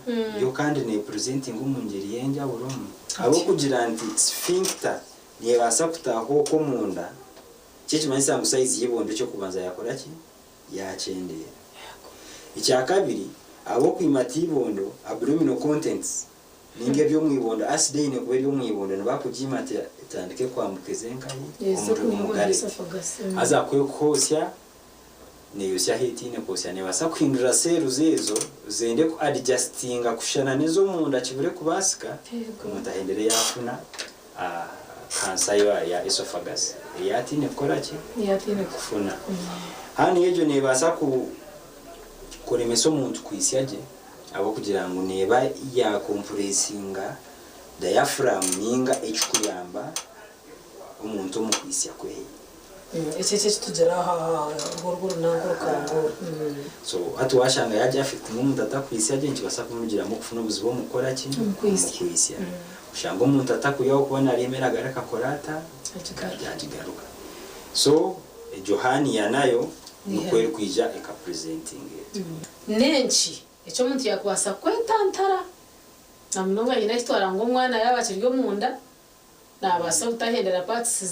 yo kandi ne presenting umungeri yenja buromu abo kugira nti sphincter niye basa kutaho ko munda cyo manisa ngo size yibondo cyo kubanza yakora ki yacyendera icya kabiri abo kwimatibondo abdominal contents ninge byo mwibondo acid ine kubera yo mwibondo nabakujimate itandike kwamukezenkayi umugari aza kwekosya neyosya hitine kosya ne basa kwindura seru zezo zende ku adjustinga kushana nezo munda kibure kubasika kumutahendere yafuna kansa ya esophagus yatine koraki yatine kufuna hani yejo ne basa ku kuremesa omuntu kwisyaje abo kugira ngo neba ya compressinga diaphragm ninga ekikuyamba omuntu mu kwisya kwe ese tugera aha ngoruguru nangurukango so ati washanga yaje afite umuntu atakwisyaje nkibasa kumugira mu kufuna ubuzibo mukora ki mu kwisya ushanga umuntu atakuyaho kubona remera garaka korata yajigaruka so Johani yanayo nukweri kwija eka presenting nenchi echo muntu yakwasa kwetantara namunonga ina histoire ngo mwana yabakiryo munda nabasa utahendera parts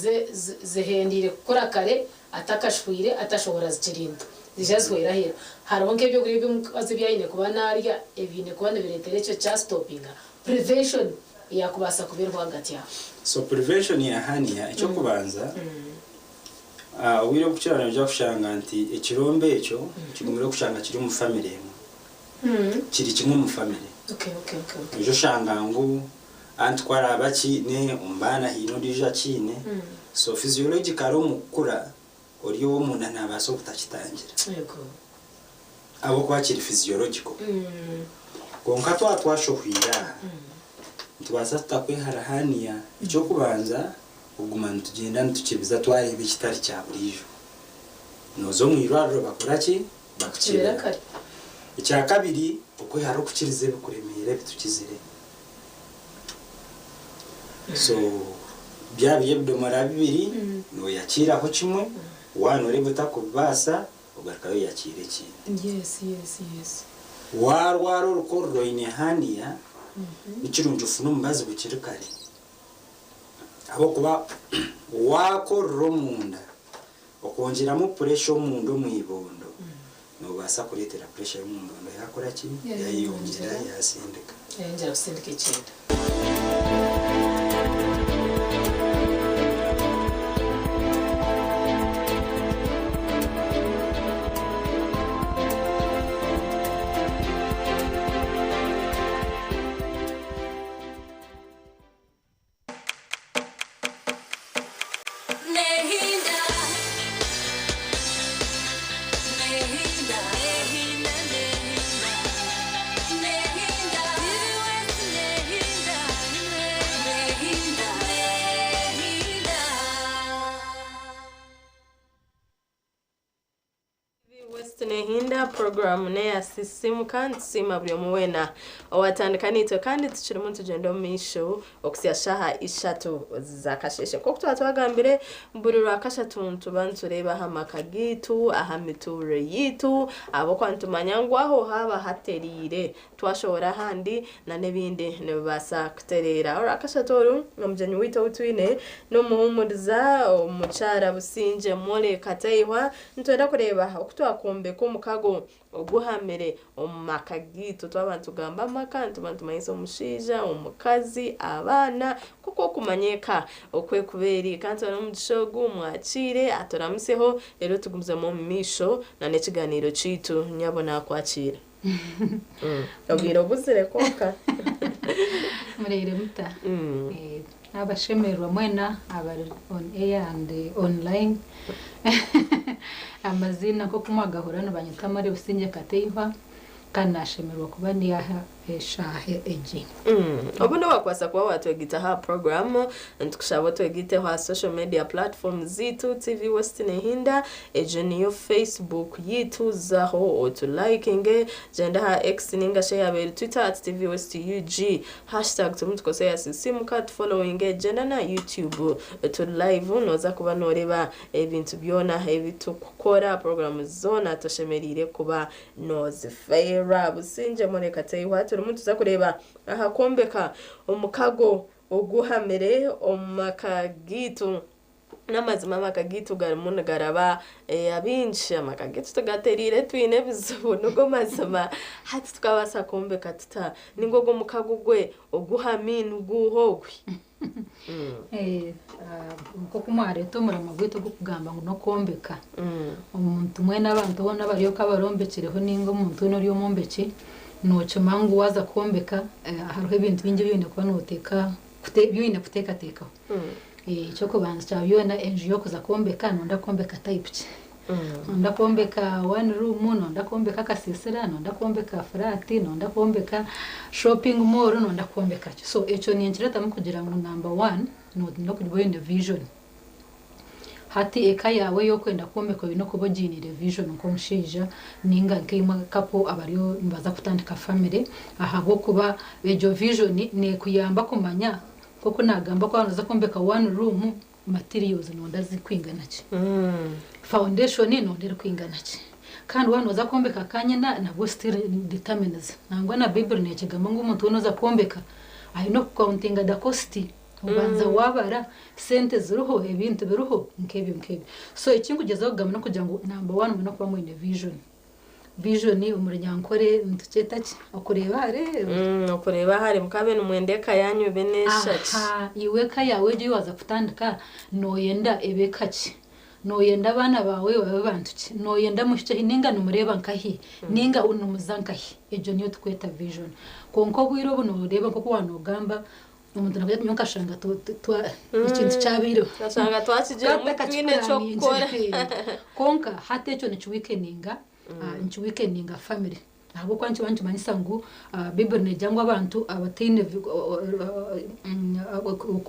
zihendire gukora kare atakashwire atashobora zikirinda zijazwera hera haronke byo kuri bimukaze byayine kuba narya ebine kuba nebiretere cyo cha stoppinga prevention yakubasa kuberwa hagati ya so prevention ya hania echo kubanza wire kucyana byo kushanga anti ekirombe echo kigumira kushanga kiri mu family kiri kimwe mu family okay ejo shanga ngo anti kwara abaki ne umbana hino dija kine so physiological omukura oriyo umuntu nabaso kutakitangira yego abo kwakira physiological konka twashohwira ntibasa tutakwihara hania icyo kubanza ugumana tugenda ntukibiza twarebe kitari cya burijo nozo mwiraro bakora ki bakukira kare icya kabiri uko yaro kukirize bikuremere bitukizire so byabiye bdomara bibiri no yakiraho kimwe wanore butakubasa ugarikayo yakire ki yes warwaro rukorro ine hania ikirunju funo mbazi bukirikare abo kuba wakorro munda okongeramo pressure mundo mwibondo no basa kuretera pressure mundo yakora ki yayongera yasindika yongera kusindika ikintu Nehinda program ne asisimu kandi sima buri muwena owatandikanito kandi tukiri mu tugendo misho okusyashaha ishatu zakasheshe koko twatwagambire buri rakashatu tubantureba hamakagitu ahamiture yitu abo kwantumanya ngwaho haba haterire twashobora handi na nebindi nebasa kuterera rakashatoru nomujanye wito utwine no muhumuriza umucara businje mole kataywa ntwenda kureba okutwakombe mukago oguhamere omakagito twabantu gamba makantu bantu mayise omushija omukazi abana kuko kumanyeka okwe kuberi kantu no mugishogu mwakire atoramuseho rero tugumze mu misho na nekiganiro citu nyabona kwakira obiro buzire koka murere muta abashemerwa mwena abari on air and online amazina ko kumagahura no banyitamare businye kateiva kanashemerwa kuba ndi aha eshahe eji obuno wakwasa kwa watu egita ha program ntukushabo twegite ha social media platforms zitu TV West Nehinda ejeniyo Facebook yitu zaho otu liking jenda ha X ninga share be Twitter @TV West UG #tumtukose ya simu card following jenda na YouTube to live noza kuba noreba ebintu byona ebitukukora program zona toshemerire kuba noze fair businje monekatei watu umuntu zakureba ahakombeka omukago oguhamere omakagitu namazima makagitu garimuna garaba abinshi amakagitu tugaterire twine bizubu nugo mazima hati tukabasa kombeka tuta ningogo mukago gwe oguhaminu guhogwe ko kumare to murama gwito gukugamba ngo no kombeka umuntu mwe nabantu bona bariyo kabarombekireho ningo umuntu no riyo mombeki nocho mangu waza kombeka hariho ibintu bingi byone kuba noteka byone kuteka teka cyo kubanza cyabyo na enji yo kuza kombeka nonda kombeka type nonda kwombeka one room, nonda kwombeka kasisira, nonda kwombeka flat, nonda kwombeka shopping mall, nonda kwombeka. So echo ni nchireta kugira ngo number 1 no kudiboye in the vision. Hati eka yawe yo kwenda kwombeka bino kubojinire vision nko mushija ninga nkima kapo abariyo mbaza kutandika family ahabo kuba ejo vision ne kuyamba kumanya koko nagamba ko anoza kwombeka one room materials nonda zikwingana ki foundation nonda kwingana ki kandi wanoza kwombeka kanye na still determines nangwa na bible ne kigamba ngo umuntu unoza kwombeka ayino counting the cost ubanza wabara sente ziruho ebintu biruho nkebyo so ikingugezaho gamana kugira ngo number 1 muna kuba mu vision ni umuryankore ntuceta ki okureba hare mukabe numwendeka yanyu benesha iweka yawe je waza kutandika noyenda ebeka ki noyenda bana bawe bantu ki noyenda mushye ninga numureba nkahi ninga unumuzankahi ejo niyo tukweta vision konko bwiro buno ureba koko wanogamba umuntu nabyo nyokashanga ikintu cyabiro nashanga twakije mutwine cyo gukora konka hate cyo ni weekendinga weekendinga family abo kwanci bantu manisangu bible ne jangwa abantu abatine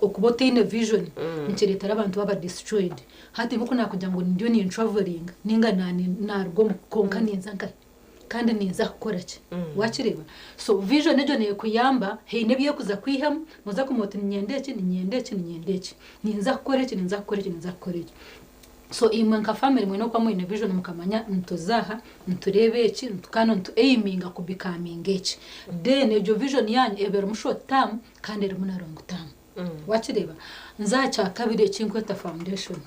okubotine vision nkiretara abantu baba destroyed hate muko nakujya ngo ndio ni traveling ninga narwo konka ninza nka kandi niza gukora ki wakireba so vision ejo ne kuyamba he nebiye kuza kwiham muza kumota nyendeki ninza gukora ki so imanka family mwe no kwa mu vision mukamanya ntuzaha nturebe ki ntukano ntu aiming kubikaminga iki then ejo vision yanyu ebera mu short term kandi eri muna long term wakireba nzacha kabiri kinkweta foundation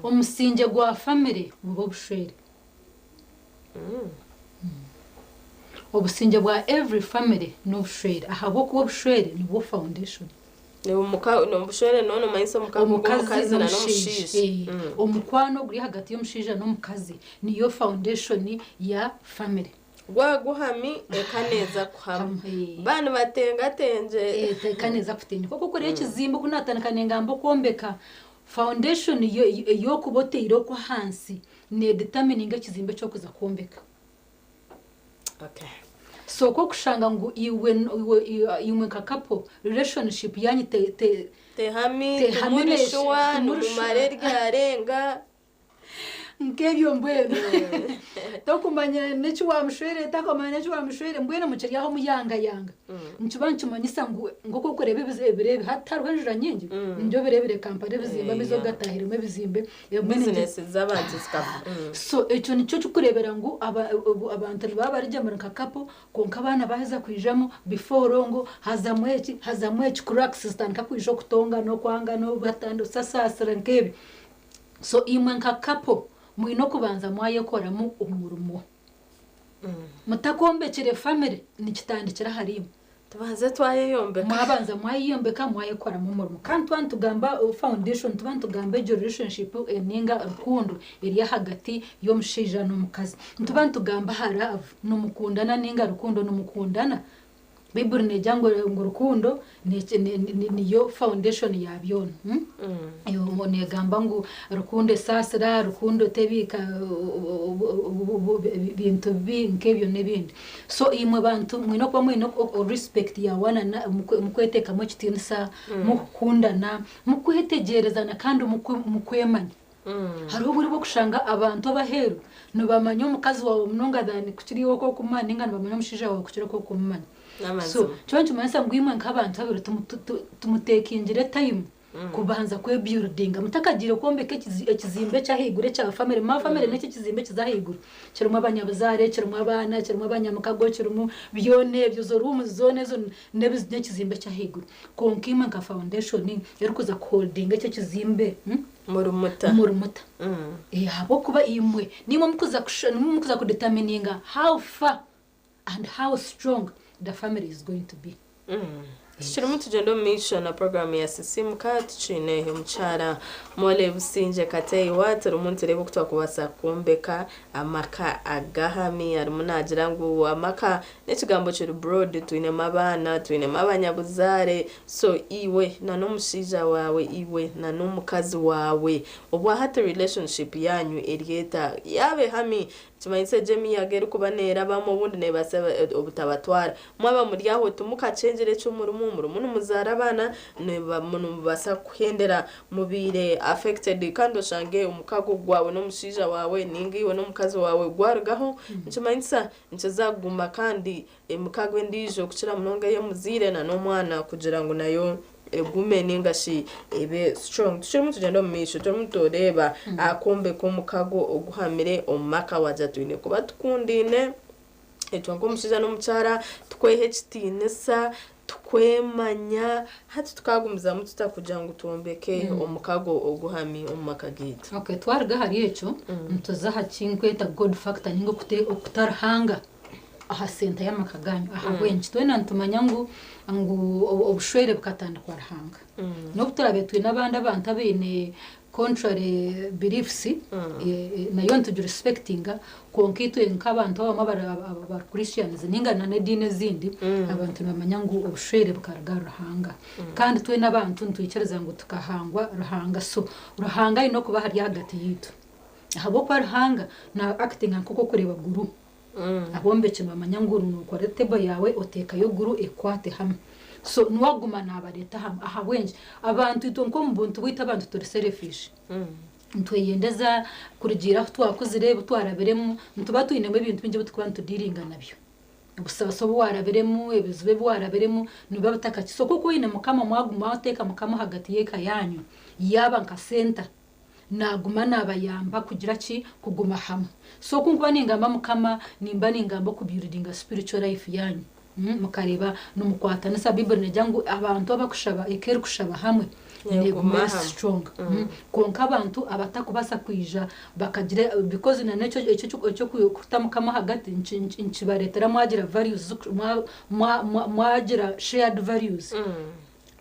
umusinge gwa family mubo bushwere obusinge bwa every family no bushwere ahabo kubo bushwere nibo foundation no bushwere no mayisa mukazi na no mushishi omukwano guri hagati y'omushija no mukazi niyo foundation ya family guhami ekaneza kuhama bana batengatenje ekaneza kutenye koko kore ekizimbo kunatana ngambo kwombeka foundation yo kuboteiro kwa hansi ne determining ekizimbo cyo kuza kwombeka so ko kushanga ngo iwe couple relationship yanyi te hamishwa numare ryarenga nkebyo mbwene tokumanya nechi wa mshwere takomanya nechi wa mshwere mbwene muceri yaho muyanga nchibanchi manyisa ngo koko rebe birebe hatarwenjura nyingi ndio birebire kampare bizimba bizogatahira me bizimbe business zabanze skafu so echo nico cyukurebera ngo abantu baba rije muri kakapo konka abana baza kwijamo before ngo hazamwe cracks stanka kwijo kutonga no kwanga no batando sasasira nkebe so imwe kakapo mwino kubanza mwaye koramo umurumo mutakombekere family nikitandikira harimo tubanze twayeyombeka mwabanza mwayeyombeka mwaye koramo umurumo kandi twantu gamba foundation twantu gamba relationship ninga rukundo eri hagati yo mushija no mukazi twantu gamba haravu no mukundana ninga rukundo no mukundana Bible ne jango ngurukundo niyo foundation yabyona yo mone gamba ngo rukunde sasira rukundo tebika bintu binkebyo nebindi so imwe bantu mwino kwa mwino respect ya wana mukweteka mu kitinisa mukundana mukwetegerezana kandi mukwemanya hariho buri bwo kushanga abantu abaheru no bamanya umukazi wawe munonga dani kukiriho ko kumana ingana bamanya umushija wawe kukiriho ko kumana so cyo manasa ngwimwe nk'abantu babiri tumutekingire time kubanza kwe building mutakagire kombeke ekizimbe cyahigure cya family neke kizimbe kizahigure kirimo abanyabuzare kirimo abana kirimo abanyamukago kirimo byone byo room zone zo nebizine kizimbe cyahigure konkima nka foundation yari kuza holding icyo kizimbe murumuta habo kuba imwe nimo mukuza kudetermininga how far and how strong the family is going to be Tuchirimo tugendo misho na program ya sisimuka tuchine umucara mole businje katei watu rumuntu rebo kutwa kubasa kumbeka amaka agahami arimo nagira ngo amaka nekigambo kiri broad twine mabana twine mabanyabuzare so iwe na nomushija wawe iwe na nomukazi wawe obwa hata relationship yanyu erieta yabe hami tumayise jemi yagera kubanera bamo bundi ne basaba obutabatwara mwaba muri aho tumukacengere cy'umurumu muzara abana ne bamuntu basa kuhendera mubire affected kandi oshange umukago gwawe no mushija wawe ningiwe no mukazi wawe gwargaho tumayisa ncazaguma kandi mukago ndijo kucira munonga yo muzire na no mwana kugira ngo nayo egume ningashi ebe strong tuchirimo tugenda mu misho turumtoreba akombe ko mukago oguhamire omaka waja twine kuba tukundine etwango mushiza no mucara tukwehe kitinesa tukwemanya hati tukagumiza mu tutakugira ngo tuombeke omukago oguhami omaka gito okay twarga hari echo ntuza hakinkweta god factor ningo okutarhanga aha senta y'amakaganyo aha wenchi twena ntumanya ngo obushwere bukatanda kwa rahanga no buturabe twe nabandi abantu abene contrary beliefs nayo ntuju respectinga konkitwe nk'abantu aba Christians ningana na dine zindi abantu bamanya ngo obushwere bukarga rahanga kandi twe nabantu ntwikereza ngo tukahangwa rahanga so rahanga ino kuba hari hagati yitu ahabo kwa rahanga na acting nk'uko kureba guru abombe cyo bamanya ngo nuko retebo yawe oteka yo guru ekwate hamwe so nwaguma nabareta hamwe aha wenje abantu itonko mbuntu wita abantu turi selfish ntweyendeza kurigira twakuzireba twaraberemo ntuba tuyinemo ibintu binje butukubantu diringa nabyo busabaso waraberemo ebizube waraberemo nuba bataka kisoko ko yine mukama mwaguma ateka mukama hagati yeka yanyu yaba nka center naguma nabayamba kugira ki kuguma hamwe so kunkuba ningamba mukama nimba ningamba ku building spiritual life yanyu mukareba numukwata nasa bible nejangu abantu abakushaba ekeri kushaba hamwe neguma strong konka abantu abatakubasa kwija bakagira because na necho cyo kutamukama hagati nchibaretera mwagira values mwagira shared values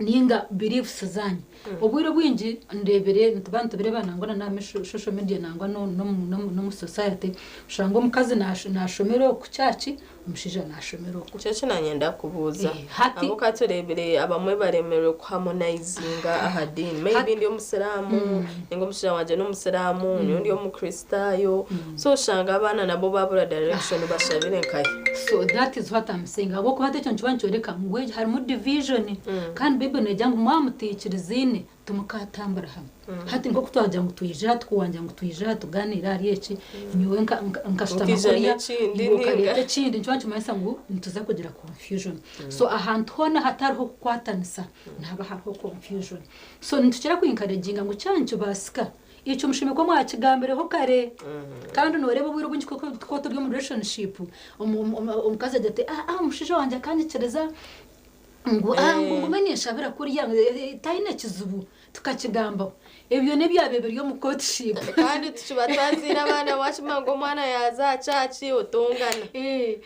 ninga beliefs zanyu obwiro bwinji ndebere ntubantu bere banangona na social media nangwa no mu society shango mukazi nashomero ku cyaci umushija nashomero ku cyaci nanyenda kubuza abo katurebere abamwe baremerewe ku harmonizinga ahadini maybe ndi umusiramu ngo mushija wanje no musiramu ndi umukristayo so shanga abana nabo babura direction bashabire nkaye so that is what I'm saying abo ko hate cyo nchibanchoreka ngwe harimo division kandi bible nejanga mwamutekerezine tumukatambara hamwe hati ngo kutwaje ngo tuyija twanje ngo tuyija tuganira ari eki niwe nkashitamakoria ngo kindi ncwancu mayisa ngo ntuza kugira confusion so ahantu hona hatariho kwatanisa ntaba hariho confusion so ntukira kwinkareginga ngo cyancu basika icyo mushime ko mwakigambere ho kare kandi noreba bwiro bwinshi ko turi mu relationship umukaze ati umushije wanje kanyikereza ngo menyesha bira kuri ya tayine kizubu tukakigamba ebyo ne byabebe byo mu courtship kandi tubatwazira abana washima ngo mwana yaza caci utungana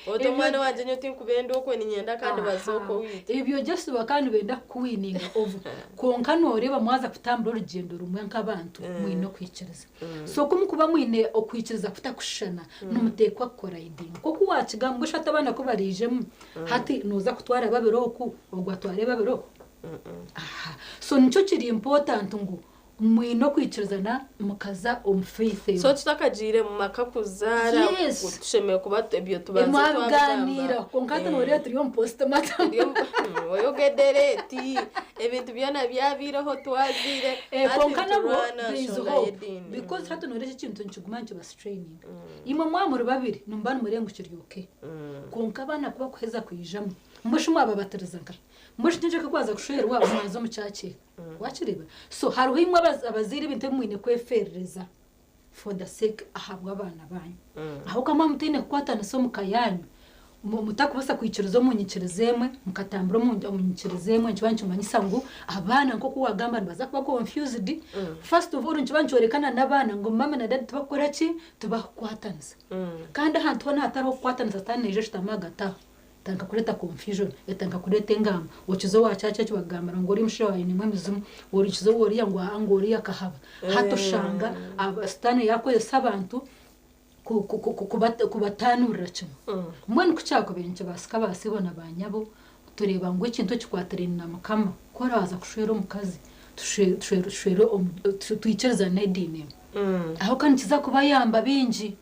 oto mwana wanje nyoti kubenda uko ni nyenda kandi bazoko wita ebyo just bakandi benda kuwininga over konka noreba mwaza kutambura urugendo rumwe nk'abantu mwino kwicereza so kumukuba mwine okwicereza kutakushana n'umutekwa kora idini kuko wakigamba ushata abana ko barijemo hati nuza kutwara babiroku ubwo atware babiroko so nico kiri important ngo mwino kwikirizana mukaza umfaith so tutakagire mu makakuzara gushemeye kuba ebyo tubanza twaganira konkata nore turi mu postmortem oyo gedereti ebintu byana byabiraho twazire konkana because hata nore ikintu nkigumanje bas training imwe mwamuri babiri numbana murengo kiryoke konka bana kuba kuheza kwijamo mushimwa babaterezanga mushije kwaza kusherwa umwazo mu cyake wakireba so hariho imwe abaziri binte mwine kwefereza for the sake ahabwa abana banyu aho kama mutine kwatana so mukayanyu mutakubasa kwicirizo munyikirizemwe mukatambura munyikirizemwe nkibancu manyisangu abana nko kuwagamba baza kuba confused first of all nkibancorekana nabana ngo mama na dad tubakora ki tubakwataniza kandi ahantu hona hataro kwataniza taneje shitamagata tanka kuleta confusion etanka kuleta engamba okizo wachacha kibagambara ngo uri mushe wawe nimwe mizumu uri kizo wori yangwa angori yakahaba hatoshanga abastane yakoze abantu kubatanurira kimwe mbona kucyako benshi basika basibona banyabo tureba ngo ikintu kikwaterena mukama ko araza kushwera umukazi tushwere tuyicereza nedine aho kandi kiza kuba yamba binji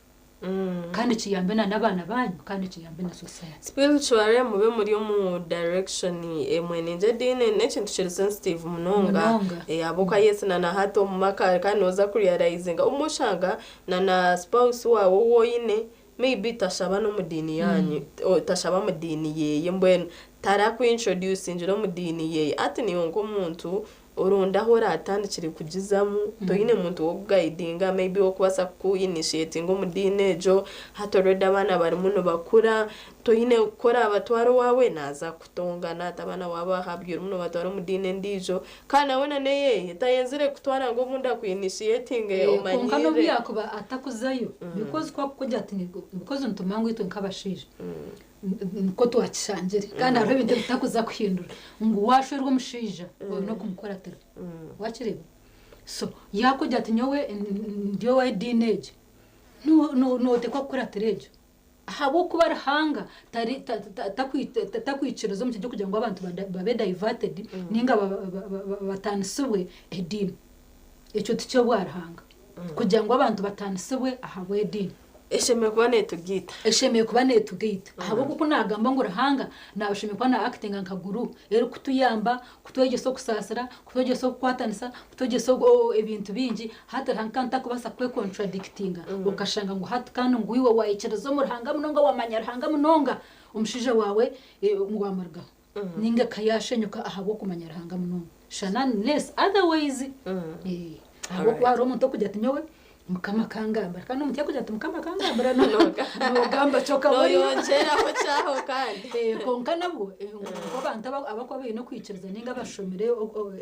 kandi kiyambe n'abana banyu kandi kiyambe na society spiritual mube muri mu direction emwene nje dine nekintu kiri sensitive munonga aboka Yesu na hato mumaka kandi oza kurealizinga umushanga na spouse wawe woyine maybe tashaba no mudini yanyu tashaba mudini yeye mbwen tara ku introduce injiro mudini yeye ati niyo ngo umuntu urunda hora atandikire kugizamu toyine muntu wo guidinga maybe wo kubasa ku initiate ngo mudine jo hatoreda abana bari muno bakura toyine ukora abatwaro wawe naza kutongana atabana waba habwira muno batwaro mudine ndijo kana wena neye tayenzire kutwara ngo munda ku initiating omanyire konkano byakuba atakuzayo because kwa kujya ati because ntumangu ito nkabashije nko twakishangira kandi ari ibintu bitakuza kuhindura ngo washwerwa mushija no kumukora tera wakireba so yakujya ati nyowe ndio wa teenage no tekwa kukora terejo habo kuba rahanga takwicirizo mu cyo kugira ngo abantu babe diverted ninga batanisubwe edini icyo ticyo bwarahanga kugira ngo abantu batanisubwe ahabo edini esheme kuba netugita habo kuko nagamba ngo rahanga nabasheme kwa na acting nkaguru rero kutuyamba kutwegeso kusasira kutwegeso kwatanisa kutwegeso ebintu bingi hata rankanta kubasa kwe contradictinga ukashanga ngo hata kandi ngo iwe wayicerezo mu rahanga munonga wamanya rahanga munonga umushije wawe ngwamarga ninga kayashenyuka ahabo kumanya rahanga munonga shanan less otherwise habo kwa ro muntu kujya tinyowe mukama kangamba kandi umutiye kujya mukama kangamba no gamba choka muri yongera ko cyaho kandi konka nabo ngo abantu abako no kwiciriza ninga bashomere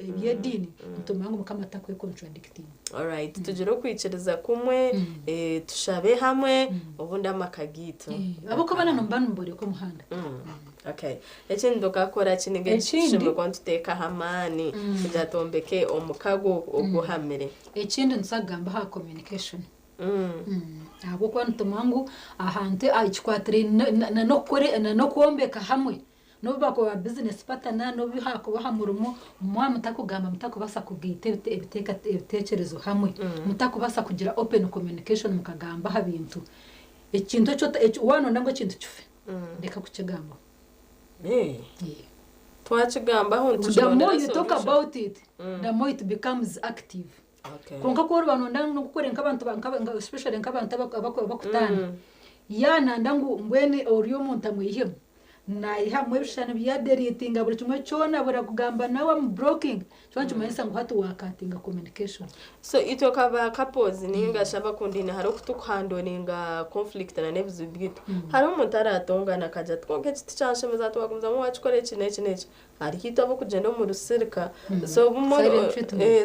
ebyedini mutumango mukama takwe contradicting. All right tujiro kwiciriza kumwe tushabe hamwe ubundi amakagito abako bana nombana mbore ko muhanda. Okay ekindi dokakora kinige kishimwe kwantuteka hamani kujatombeke omukago oguhamere ekindi nsagamba ha communication abo kwantu mangu ahante ayikwatire no kuombeka hamwe no bako ba business partner no bihako bahamurumo mwa mutakugamba mutakubasa kugite ibitekerezo hamwe mutakubasa kugira open communication mukagamba ha bintu ekintu cyo wano ndango kintu cyufe ndeka kukigamba twachigamba ho the more you talk about it the more it becomes active. Konka ko abantu ndango gukore nk'abantu especially nk'abantu bakutana yana ndango mbwene oriyo muntu amwihema na ihamwe bishana bya deleting buri kimwe cyona bura kugamba nawe am blocking cyo mayisa ngo hatu wakatinga communication so ito kaba couples ninga shaba kundina hari kutukandoninga conflict na nebuzu bwito hari umuntu aratongana kaja twonke kiticanshe muzatu bakumza mu wacikore kineki ari hitabo kugenda mu rusirika so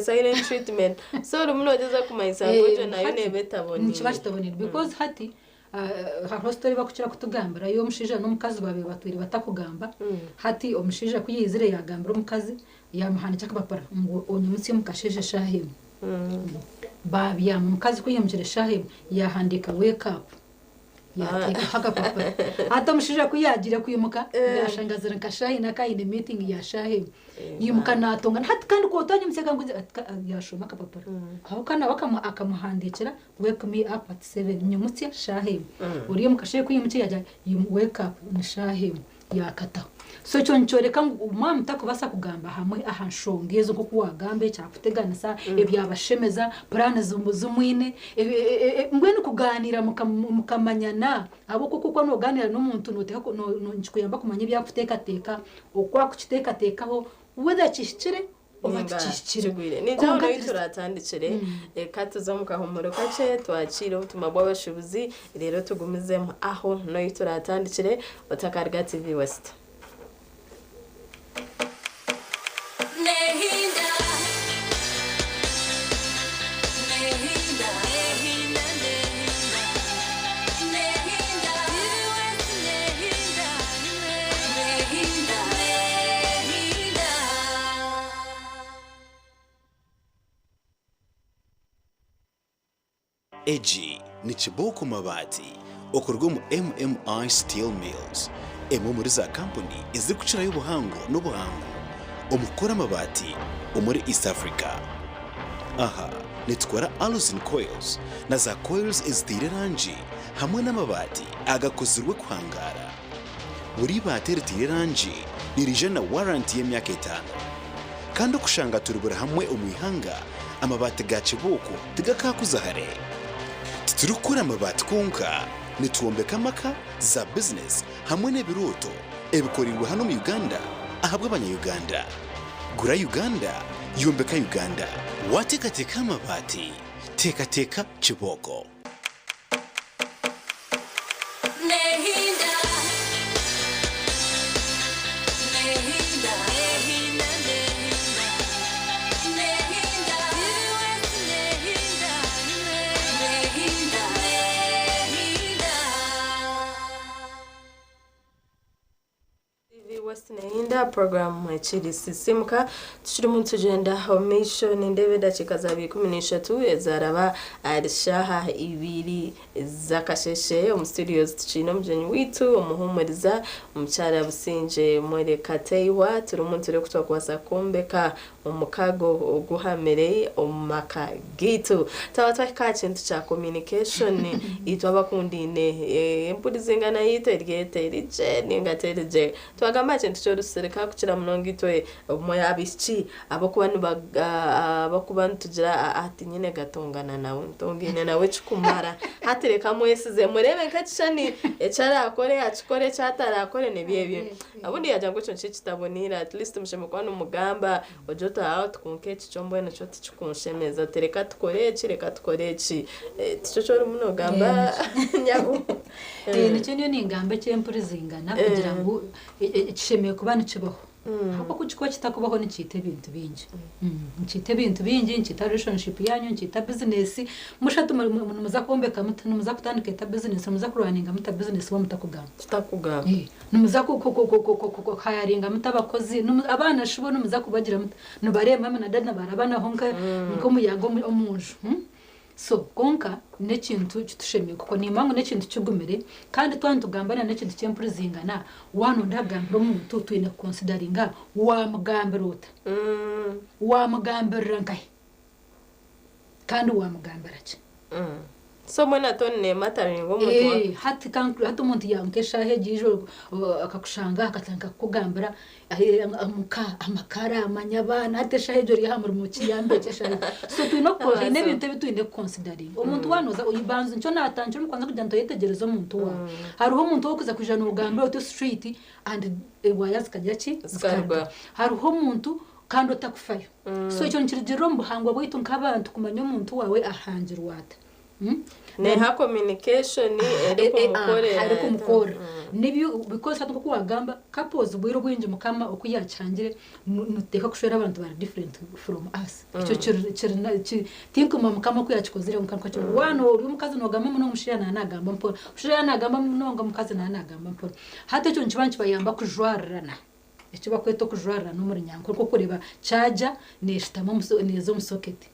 silent treatment so rumunogeza kumayisa ngo nayo nebetaboni nikibachitabonira because hati hostori bakukira kutugambira yo mushija no mukazi babe batwiri batakugamba hati omushija kuyizire yagambira umukazi yamuhana cyakabapara ngo onyumutse mukasheje shahim babi ya mukazi kuyimjire shahim yahandika wake up yateka haka papa hata mushija kuyagira kuyimuka yashangazira nkashahi nakayine meeting ya shahim yimuka natonga hati kandi ko utanyumseka ngo yashoma kapapa aho kana akamuhandikira wake me up at 7 nyumutse shahim uriye mukashe kuyimuke yaja wake up ni shahim yakata so cyo ncoreka ngo umwa mutakubasa kugamba hamwe ahanshongezo ko kuwagambe cyakuteganisa ebyabashemeza plane zumwine mbwene kuganira mukamanyana abo kuko no ganira n'umuntu noteka no nkikuyamba kumanya byakuteka teka okwa kukiteka tekaho whether kishikire obatishikire ninjaho no turatandikire katuza mukahumuro kace twakira utuma bw'abashubuzi rero tugumizemo aho no turatandikire Otakarga TV West. AG ni Kiboko Mabati okorwa mu MMI Steel Mills emwe muri za company izikucira y'ubuhango n'ubuhango omukora amabati omuri East Africa. Aha nitwara Alusin Coils na za coils ezitire rangi hamwe n'amabati agakozirwe kuhangara. Buri bati ritire rangi nirije na warranty y'emyaka 5 kandi okushanga turibura hamwe omwihanga amabati ga Kiboko tigakakuza hare. Titurukura amabati konka nituombeka maka za business hamwe n'ebiroto ebikorirwa hano mu Uganda ahabwa abanya-Uganda. Gura Uganda, yombeka Uganda. Watekateka amabati, tekateka Kiboko. Nehinda program mwechiri sisimuka tushiri muntu genda homisho nindebe dakika za 13 ezaraba arishaha ibiri zakasheshe mu studios tuchino mjenyi witu omuhumuriza omuchara businje mwere kateiwa turi muntu re kutwa kwasa kombeka omukago oguhamere omaka gitu tawatwa kacintu cha communication itwa bakundine empudizingana yito erigete rije ningatereje twagamba kintu cy'orusereka kugira munongitwe moya abishi abakubantu tugira ati nyine gatongana nawe ntongine nawe chikumara hatereka mwesize murebe nkacishani ecara akore akikore cyatara akore nebyebye abundi yaja ngo cyo kitabonira at least mushemekwana umugamba ojota out kunke cyombo na cyo tikunshemeza tereka tukoreki ticho cyo munogamba nyago nicyo ni ingamba cy'empuruzingana kugira ngo ishemeye kubana kibaho hako kuchiko kitakubaho n'ikite ibintu bingi nkite ibintu bingi nkita relationship yanyu nkita business mushatu muza kombeka muza kutandika eta business muza kurwaninga muta business wo mutakugamba numuza ko hayaringa mutabakozi abana shibo numuza kubagira nubarema na dad barabana honka nko muyago omunju so konka nekintu kitushemye kuko nimango nekintu cyugumere kandi twantugambana nekintu cyempuruzingana wano ndagambira umuntu twine consideringa wa mugambira uta wa mugambira ngai kandi wa mugambira ki so mwana tonne mataringa ngo mutwa hati kankuru hati umuntu yankesha hejijo akakushanga akatanka kugambira amakara amanyabana atesha hejo ri hamuri mu kiyambe cyesha so twino ko nebintu bitwine considering umuntu wanoza uyibanza cyo natanje n'ukwanza kujya yetegereza umuntu wa hariho umuntu wo kuza kujana urugambiro to street and wires kajya ki hariho umuntu kandi utakufayo so icyo nkirigero mbuhangwa bwitu nk'abantu kumanya umuntu wawe ahangira wata neha communication ariko mukora nibyo because hatuko kuwagamba kapoze bwiro bwinje mukama okuyacangire nuteka kushera abantu bari different from us icyo think mukama kuyachikozire mukanwa cyo wano uri mukazi nogamba muno mushira nagamba mpora mushira nagamba muno mukazi nagamba mpora hata cyo nchibanchi bayamba kujwarana icyo bakweto kujwarana no muri nyanko ko kureba charger neshitamo nezo musoketi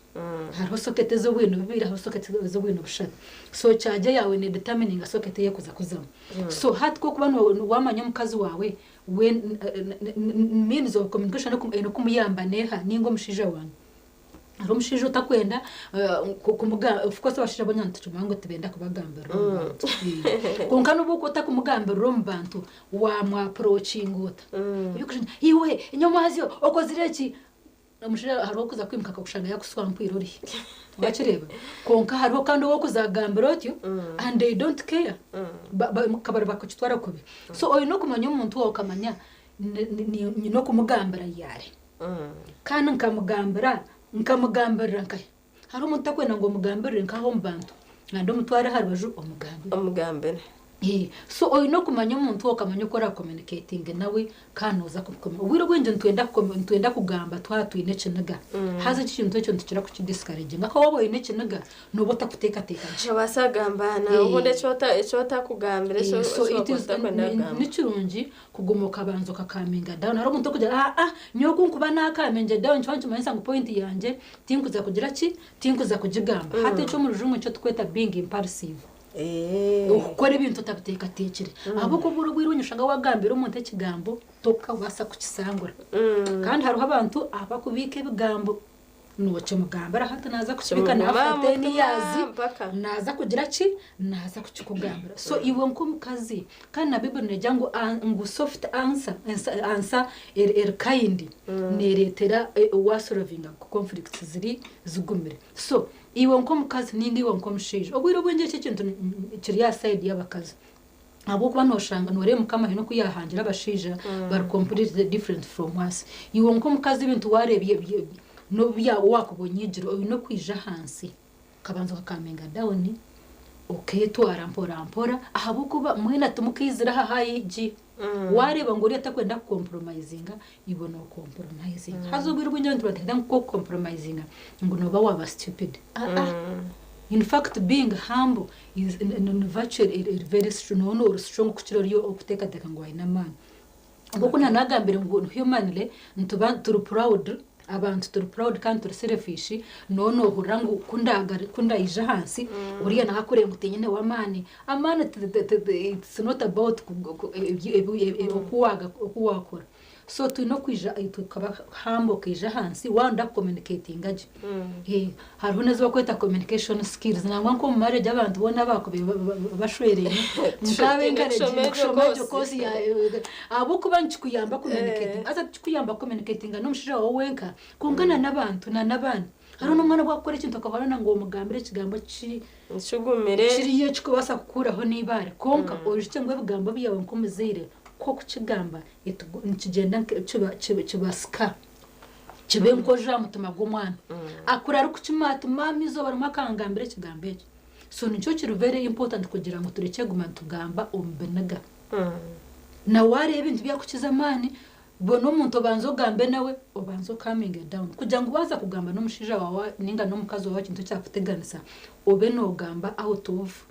hariho socket zo bwino bibiri hariho socket zo bwino bushaka so charger yawe ne determining socket ye kuza kuzamo so hatko kuba wamanya mukazi wawe when means of communication no kumuyamba neha ningo mushije wanyu ari umushije utakwenda kumuga of course bashije abanyantu tumango tibenda kubagambira konka nubuko utakumugambira rombantu wa mu approaching uta iwe inyomazi okozireki namushira haro kuza kwimka kakushanga yakuswara mpwirori bachireba konka haro kandi wo kuzagambira otyo and they don't care kabari bakutwara kubi so oyo no kumanya umuntu wo kamanya ni no kumugambira yare kana nkamugambira nkai haro umuntu akwena ngo mugambire nkaho mbantu ngando mutwara hari baju omugambire so oyino kumanya umuntu okamanya ukora communicating nawe kanoza kubikomera ubwiro bwinje ntwenda kugamba twatwine kinaga haza ikintu cyo ntikira ku discourage ngako wabo ine kinaga nubo takuteka je basagambana ubundi ecota kugambira so it is n'ikirungi kugomoka banzo kakaminga down ari umuntu kugira nyoko nkuba nakamenje down cyo mpamisa ngo point yanje tinkuza kugira tinkuza kugigamba hate cyo mu rujungu cyo tweta being impulsive ukora ibintu utabiteka tekere abo kubura bwirunyushanga wagambira umuntu ekigambo toka wasa kukisangura kandi hariho abantu abakubika ibigambo nuce mugambara hata naza kucibika nafate niyazi naza kugira naza kucikugambira so iwe nko mukazi kandi na bible nejya ngo soft answer kind neretera wasorovinga conflicts ziri zigumire so iwe nko mukazi nindi iwe nko mushije obwiro bwenge cy'ikintu kiri ya side y'abakazi abo kuba noshanga nore mukama hino kuyahangira abashija bar completely different from us iwe nko mukazi ibintu warebye no bya wakubonyijiro no kwija hansi kabanza kakamenga down okay twarampora ahabo kuba mwena tumukizira hahayiji wareba ngo uri takwenda compromisinga ibona compromising hazobirwa inyantu batenda ko compromisinga ngo noba waba stupid in fact being humble is in virtually very strong or strong kuchiro yo okuteka teka ngo ina man ngo kuna nagambira ngo humanly ntuba turu proud abantu turi proud kandi turi selfish none uhurangu kunda ija hansi uriya nakakure ngutenyene wa mani amana it's not about kuwakora so tuno kwija tukaba hambo kija hansi wanda communicating aje hariho neza bakweta communication skills nangwa nko mu marriage abantu bona bako bashwereye mukabe ngareje kozi ya abo kubanchi kuyamba communicating aza kuyamba communicating no mushira wowenka kungana nabantu nabana hari n'umwana bwakora ikintu akabana ngo umugambire kigambo cyugumire kiriye kikubasa kukuraho nibare konka orije ngo bigambo biyawe nko muzire ko kukigamba nikigenda kibasika kibe nko jamutuma gomwana akura ari kukimata mamizo barumakangambire kigambe so nicyo kiri very important kugira ngo tureke gumana tugamba umbenaga na wari ibintu byakukiza mani bono umuntu banzo gambe nawe ubanzo coming down kugira ngo baza kugamba no mushija wawe ninga no mukazi wawe kintu cyakuteganisa obe no gamba out of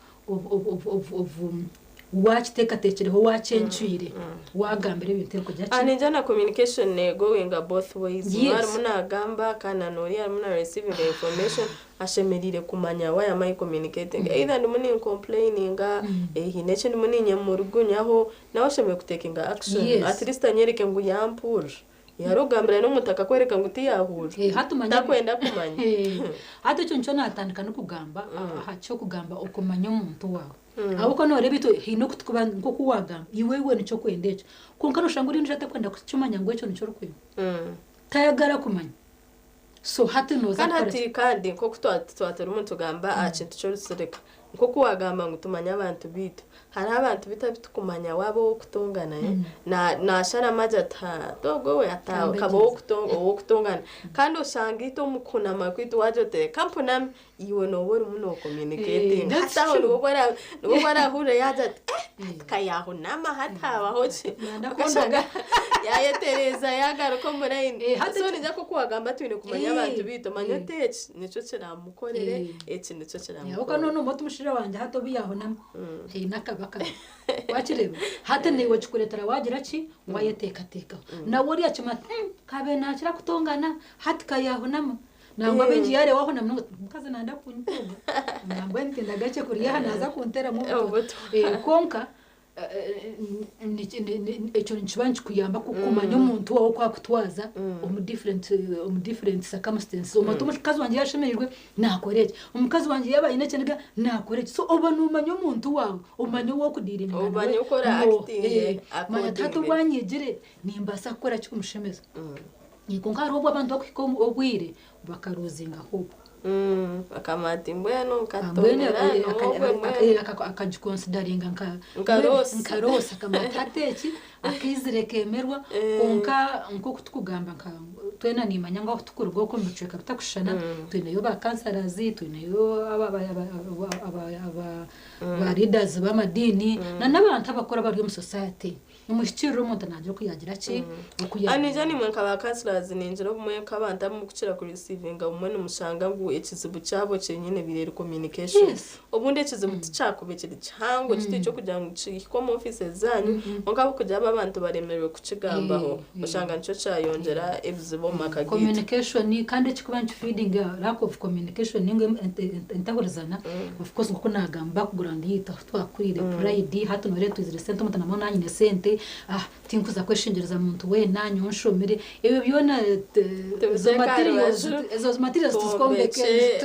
watch tekereho wacenchire wagambira ibintu kujya anijana communication going both ways ari munagamba kana nori ari muna receiving the information ashemerire kumanya why am I communicating either ndimuni complaining hinece ndimuni nyamurugunyaho nawe shemeye kutekinga action at least anyereke ngo yampura yarugambira no mutaka kwereka ngo utiyahuje hatumanya kwenda kumanya hata cyo nco natandika no kugamba hacho kugamba ukumanya umuntu wawe abuko nore bito hino kutukuba ngo kuwaga iwewe nico kwendeje kunka rushanguri njate kwenda kucumanya ngo eco nico rukwe tayagara kumanya so hati noza kandi ko twatera umuntu gamba acintu cyo rusereka nko kuwagamba ngo tumanya abantu bito hari abantu bitabitumanya wabo kutongana na shara majata dogo we atawo kabo kutongana kandi usanga ito mukuna makwitu wajote kampuna iwe no wori muno communicating hata no bora hure yaja kayaho nama hata bahoje ndakunda yaye Teresa yagaruko muraini so nija ko kuwagamba twine kumanya abantu bito manyo teach nico kiramukorere nico kiramukorere uko none moto mushira wanje hato biyaho nama nakabaka wachireba hata niwe chukuretara wagira ki wayeteka na wori yacima kabe nakira kutongana hati kayaho nama nangwa benji yare waho namwe mukaza nanda kunyikumba nangwa ntinda gace kuriya naza kuntera mu konka echo nchibanchi kuyamba kukumanya umuntu wawo kwa kutwaza different circumstances umuntu mukazi wanje yashemerirwe nakoreje umukazi wanje yabaye necenega nakoreje so obanu umanya umuntu wawo umanya wo kudiringa ubanya ukora acting manya tatu banyegere nimbasa gukora cyumushemeza nikonka ari obwo abantu bakiko obwire bakaruzinga hobo akamati mbweno katongera akajikonsideringa nkarosa kamatateki akizire kemerwa konka nko kutukugamba twena nimanya ngaho tukurwa ko mbicuka bitakushana tweneyo ba cancers tweneyo aba leaders b'amadini n'abantu abakora bari mu society umushikiro umuntu naje kuyagira ki anije ni mwe kaba cancers ninjira mwe kabanda mu kucira ku receiving umwe n'umushanga ngo ikizibu cyabo cyenyine birera communication ubundi ikizibu cyakubekira cyango kiti cyo kugira ngo ko mu office zanyu ngabo kujya abantu baremerewe kucigambaho ushanga nico cyayongera ebizibo makagiti communication kandi kikubanci feeding lack of communication ninge entahorizana of course kuko nagamba kuguranda yita twakurire pride hatu nore tuzire sente mutana mona nyine sente tinkuza kweshingereza muntu we nanyu nshomere ebi byona zo materials tuskombeke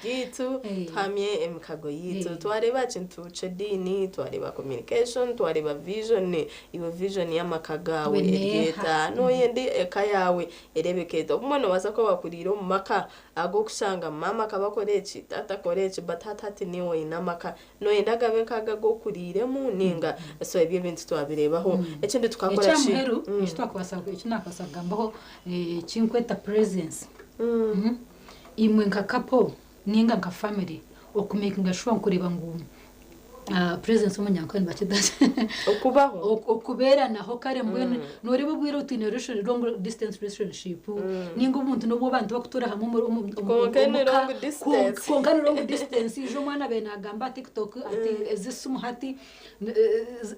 gitu tamye emkago yito twareba kintu chedini twareba communication twareba vision iyo vision yamakagawe yeta no yende ekayawe erebeketa umwana waza ko bakurira mu maka ago kushanga mama kabakoreki tata koreki batatati niwe inamaka no yendaga benkaga go kurire mu ninga so ebyo bintu twabirebaho ekindi tukakora shi icyo nakasagambaho cinkweta presence imwe nka couple ninga nka family okumakinga sure kureba ngo presence umunyankoni bakidaje okubaho okubera naho kare mbwene nori bubwira uti ne long distance relationship ningo umuntu no bantu bakutura hamwe kongana long distance ijo mwana bena gamba TikTok ati ezisumu hati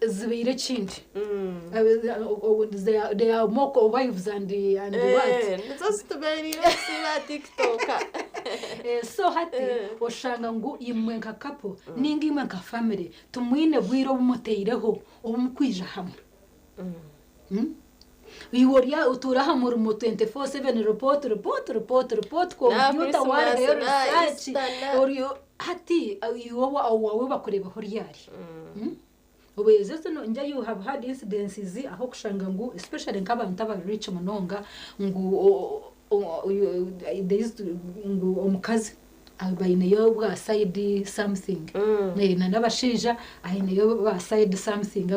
zibire chindi they are more wives and what just very siba TikTok so hati oshanga ngo imwe nka couple ninga imwe nka family tumwine bwiro bumuteireho ubumukwija hamwe Iworia uturaha muri mu 24/7 report computer wari research oriyo hati iwowa awawe bakureba horiyari ubeze no nja you have had incidences aho kushanga ngo especially nk'abantu aba rich munonga ngo ngo omukazi abayineyo bwa side something na nabashija ayineyo ba side something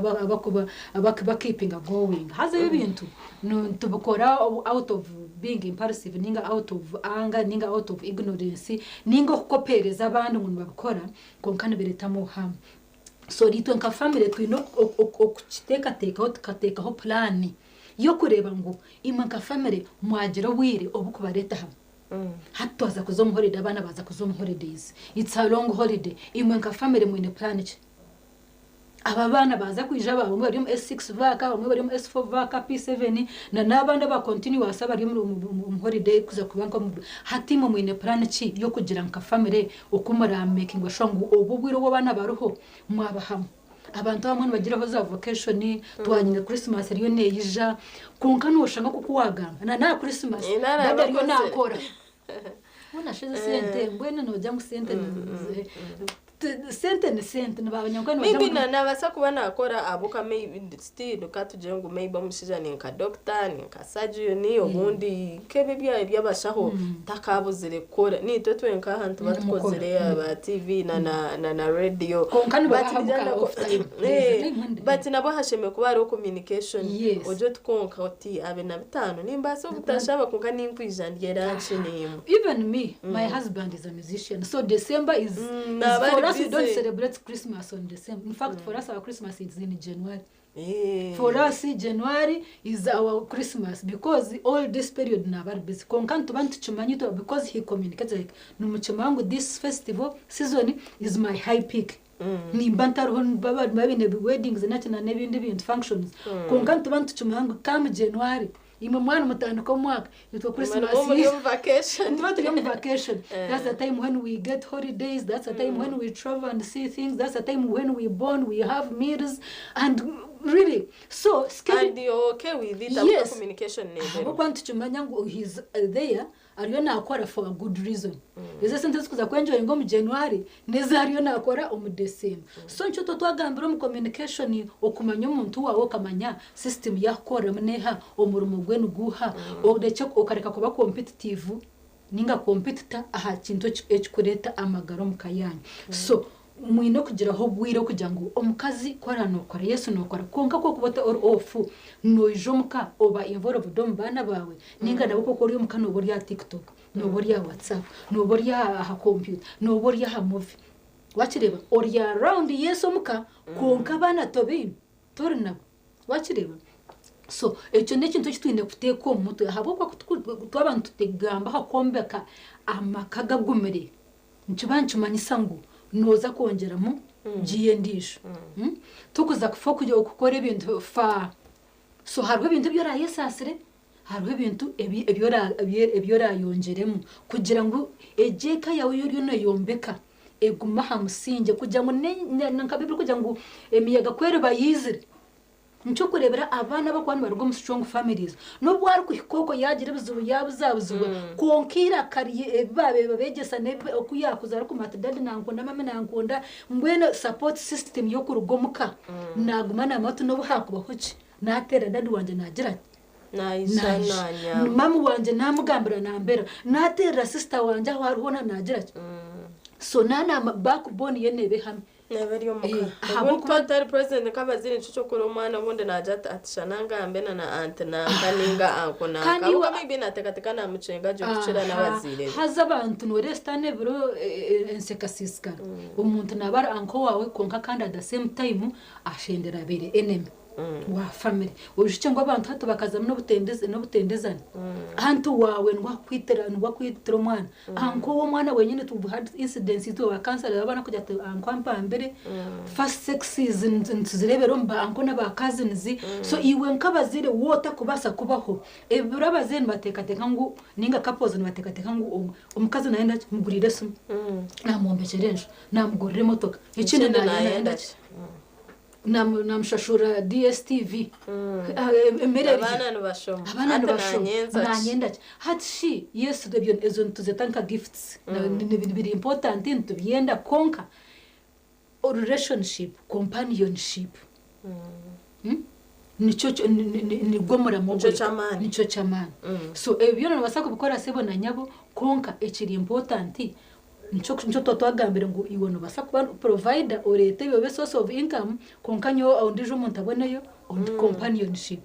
abakuba keeping going haza ibintu no tubukora out of being impulsive ninga out of anger ninga out of ignorance ninga kukopereza abantu ngo babikora konkana beretamo ham so litwe nka family twino okuteka tukatekaho plan yo kureba ngo imwe nka family mwagira wire obukubareta hamwe hatoza kuzomu holiday abana baza kuzomu holidays it's a long holiday imwe nka family mwine plan aba bana baza kwija babo bari mu S6 vaka bamwe bari mu S4 vaka P7 na nabanda ba continuous bari mu holiday kuza kubanka hatimo mwine plan ki yo kugira nka family okumara making shongu obubwiro bw'abana baruho mwabahamwe abantu bamwe bagiraho za vacation twanyine Christmas ariyo neyija kunka noshanga kukuwaganga na Christmas ndariyo nakora Una shize sente mbwene no jangu sente sente n'abanyangwana maybe nabasa kuba nakora abuka maybe still katuje ngo maybe amushija ni nka doctor ni nka surgeon ni ubundi kebe byabashaho takabuzire kora ni twe nka hantu batukozere aba TV na radio but nabo hasheme kuba ari communication ojo tkonka oti abe na bitano nimba so butashaba kunka ninkwijandira chinimo even me my husband is a musician so December is for us we don't celebrate Christmas on December. In fact, for us our Christmas is in January. For us January is our Christmas because all this period na very busy. Konkantu bantu chumanyito because he communicates like numuchumangu this festival season is my high peak. Ni bantarhon baba mabine weddings na nebindi bint functions. Konkantu bantu chumangu come January Ima mwana mutandiko mwaka yitwa Christmas vacation. Vacation. That's the time when we get holidays. That's the time when we travel and see things. That's the time when we born, we have meals and really so and you're okay with it. Yes. Communication want to manyangu he's there aliona akora for a good reason. Izo sentence kuza kwenjo ngo mu January neza aliona akora mu December. So ncho twagambira mu communication okumanya umuntu wawo kamanya system yakora mneha omurumo gwenu guha odece okareka kuba competitive ninga competitor aha kintu ekikureta amagaro mukayanyu. So mwino kugira ho bwire kugira ngo omukazi kora nokora Yesu nokora konka ko kubota or ofu nojo muka oba involved dom bana bawe ninga nabo ko kori muka no bori ya TikTok no bori ya WhatsApp no bori ya ha computer no bori ya ha movie wachireba or ya around Yesu muka konka bana tobi torna wachireba so echo nekintu kitwine kuteko omuntu habo kwa abantu tegamba hakombeka amakaga gumere nchibanchumanyisa ngo noza kongeramo giye ndisho tukuza kufa kujya gukora ibintu fa so harwe ibintu byo rayesasire harwe ibintu ebyo rayongeremo kugira ngo ejeka yawe yori no yombeka eguma hamusinge kugira ngo nankabibiri kugira ngo emiyaga kwere bayizire ncho kurebera abana bakwana barugo mu strong families no bwari kuhikoko yagira bizubu yabuzabuzuba konkira kariye babe babegesa ne okuyakuzara ku matadadi nankunda mama nankunda mbwene support system yo kurugo muka nagumana amatu no buhakuba hoci natera dadi wanje nagira nayisa nanya mama wanje namugambira nambera natera sister wanje aho arubona nagira so nana backbone yenebe hamwe Never muka. Habo kuba president kabazini cyo kuri umwana wundi najata atishananga ambena na ante na kaninga ankona kabuka maybe natekateka na mucenga cyo kucira n'abazire haza abantu no restane bro ensekasiska umuntu nabara anko wawe konka kandi at the same time ashendera bere enemy wa family ujike ngo abantu hatu bakaza no butendezana hantu wawe ndwa kwitira umwana anko wo mwana wenyine tu had incidents to wa cancer abana kujya anko mbere first sex season tuzirebero mba anko naba cousins so iwe nkabazire wota kubasa kubaho eburabazen batekateka ngo ninga kapozo batekateka ngo umukazi naenda mugurire sumu namwombekerenje namugurire motoka ikindi naenda namshashura DSTV abana nubashoma nanyenda hatshi yes debyo ezo tuzetanka gifts biri important into byenda konka relationship companionship ni gomora mo nico chamani so ebyo nabasaka gukora sebo na nyabo konka ekiri important ncho twagambira ngo iwono basa kuba provider orete yobe source of income konkanyo aundijo umuntu abonayo on companionship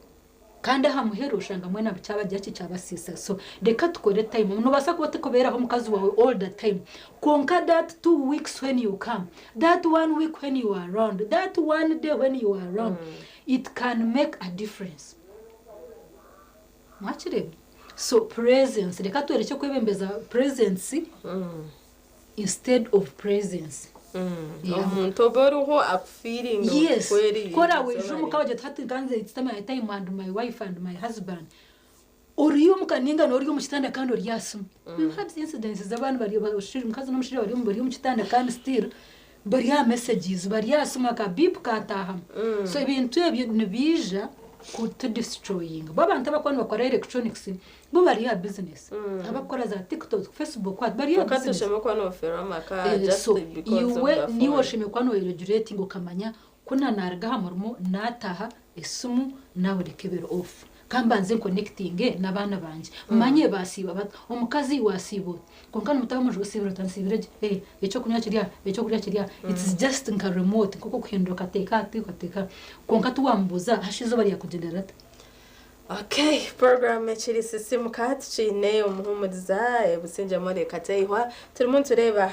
kandi hamuhero ushanga mwena cyaba gyaki cyabasisa so reka tukore time no basa kuba tekoberaho mukazi wawe all the time konka that 2 weeks when you come that 1 week when you are around that 1 day when you are around it can make a difference machire so presence reka tuereke kwebembeza presence instead of presence umuntu oboruho feeling kweri kora wejo mukaje thati ganze it's time and my wife and my husband uriyo mukaninga no uriyo mukitanda kandi oryasu we had incidents z'abantu bari bashiri mukazi no mushiri bari mu kitanda kandi still bari ya messages bari yasuma ka bip kataha so ibintu ebyo nibija to destroying babantu bakwana bakora electronics bo bari ya business abakora za TikTok Facebook bari ya business katashema kwana ofera maka just because iwe niwo shime kwana regulating ukamanya kuna narga hamurmo nataha isumu nawe rekebero off kambanze connecting nabana banje manye basiba bat omukazi wasibo konkana mutabamujo usibira tansibira echo kunya kiriya it's just nka remote kuko kuhinduka teka konka tuwambuza hashizo bari yakugenderata Okay, program chiri sisimu chine umuhumudiza busenja more kateywa turimo tureba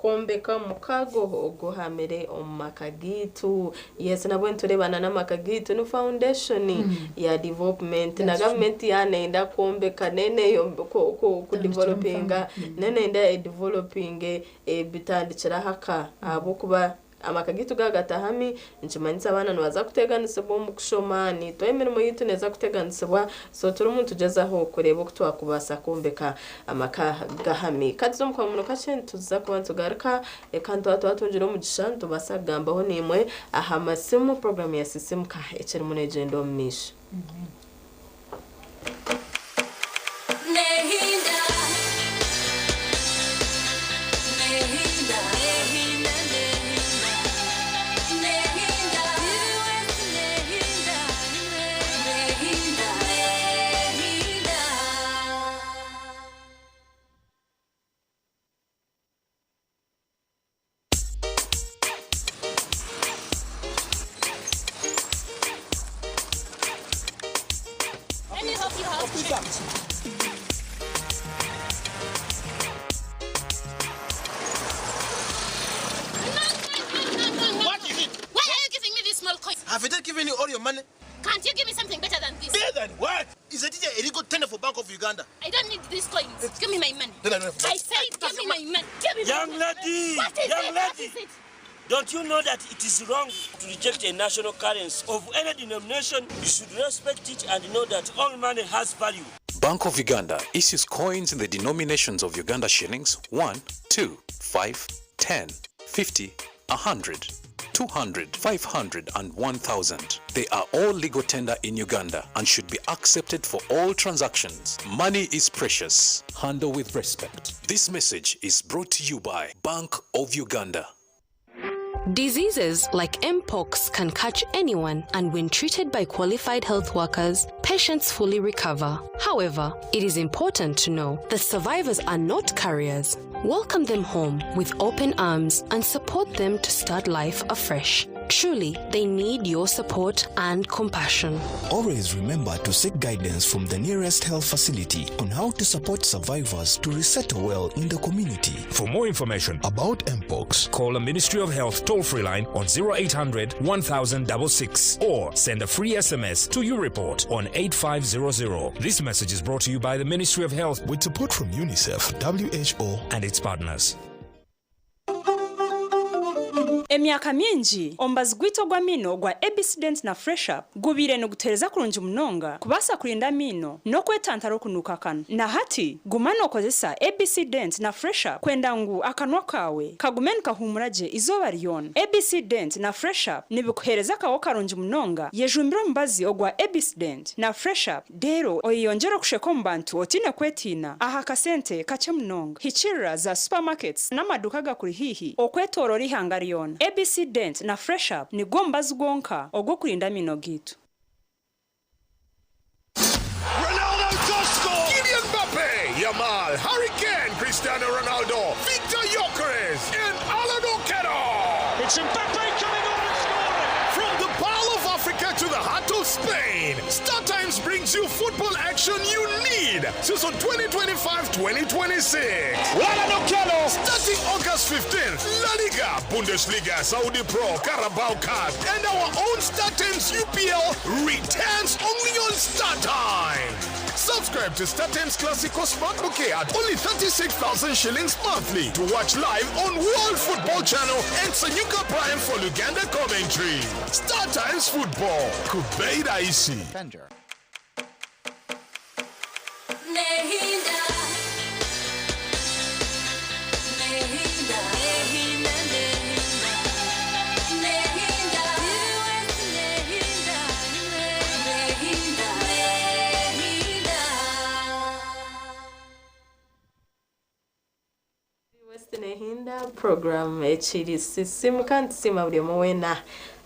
kombeka mukago guhamere omakagitu yes nabwo turebana namakagitu no foundation ya development na government yanenda kombeka nene yo ku developinga nene nda developing bitandikira haka abo kuba amakagitu gagatahami nchimanyisa abana nwaza kuteganisebwa mu kushoma ni to emirimo yitu neza kuteganisebwa so turi umuntu tugezaho kureba ko twakubasa kumbeka amaka gahami katizo mukwa muno kache tuza kubanza garuka kandi watunjira mu gishanto basagambaho nimwe aha masimu program ya sisimu ka echere mu negendo misha given you all your money? Can't you give me something better than this? Better than what? Is a teacher illegal tender for Bank of Uganda? I don't need these coins. Give me my money. Then I don't have I said give me my money. Give me Young my lady, money. What is young it? lady. What is it? Don't you know that it is wrong to reject a national currency of any denomination? You should respect it and know that all money has value. Bank of Uganda issues coins in the denominations of Uganda shillings 1, 2, 5, 10, 50, 100, 200, 500 and 1,000. They are all legal tender in Uganda and should be accepted for all transactions. Money is precious. Handle with respect. This message is brought to you by Bank of Uganda. Diseases like Mpox can catch anyone, and when treated by qualified health workers, patients fully recover. However, it is important to know that survivors are not carriers. Welcome them home with open arms and support them to start life afresh. Truly, they need your support and compassion. Always remember to seek guidance from the nearest health facility on how to support survivors to resettle well in the community. For more information about Mpox, call the Ministry of Health toll-free line on 0800 1066 or send a free SMS to YouReport on 8500. This message is brought to you by the Ministry of Health with support from UNICEF, WHO, and its partners. Emyaka mingi ombazi gwito gwa mino gwa Ebicident na Fresh Up gubire no gutereza kurungi munonga kubasa kurinda mino no kwetantara okunuka kano na hati gumano okozesa Ebicident na Fresh Up kwenda ngu akanwa kawe kagumen kahumuraje izoba ryona. Ebicident na Fresh Up nibikuhereza kawo karungi munonga yejumbira mbazi ogwa Ebicident na Fresh Up dero oyongera kusheka mbantu otine kwetina aha kasente kache munonga hichira za supermarkets n'amaduka gakuri hihi okwetorora ihangariyona. Ebicident na Fresh Up ni gombazi gonka ogwo kurinda mino gitu. Ronaldo does score! Kylian Mbappe, Yamal, Harry Kane, Cristiano Ronaldo, Victor Gyökeres, and Alan Oquero. It's Mbappe coming on and scoring! From the Pearl of Africa to the heart of Spain, StarTimes brings you football action you need. Season 2025-2026. Alan Oquero! Starting August 15th, La Liga, Bundesliga, Saudi Pro, Carabao Cup, and our own StarTimes UPL returns only on StarTimes. Subscribe to StarTimes Classico Smart Bouquet at only 36,000 shillings monthly to watch live on World Football Channel and Sanyuka Prime for Uganda commentary. StarTimes Football. Kubeida isi. Nehinda program echiri sisimu kandi sima buri muwena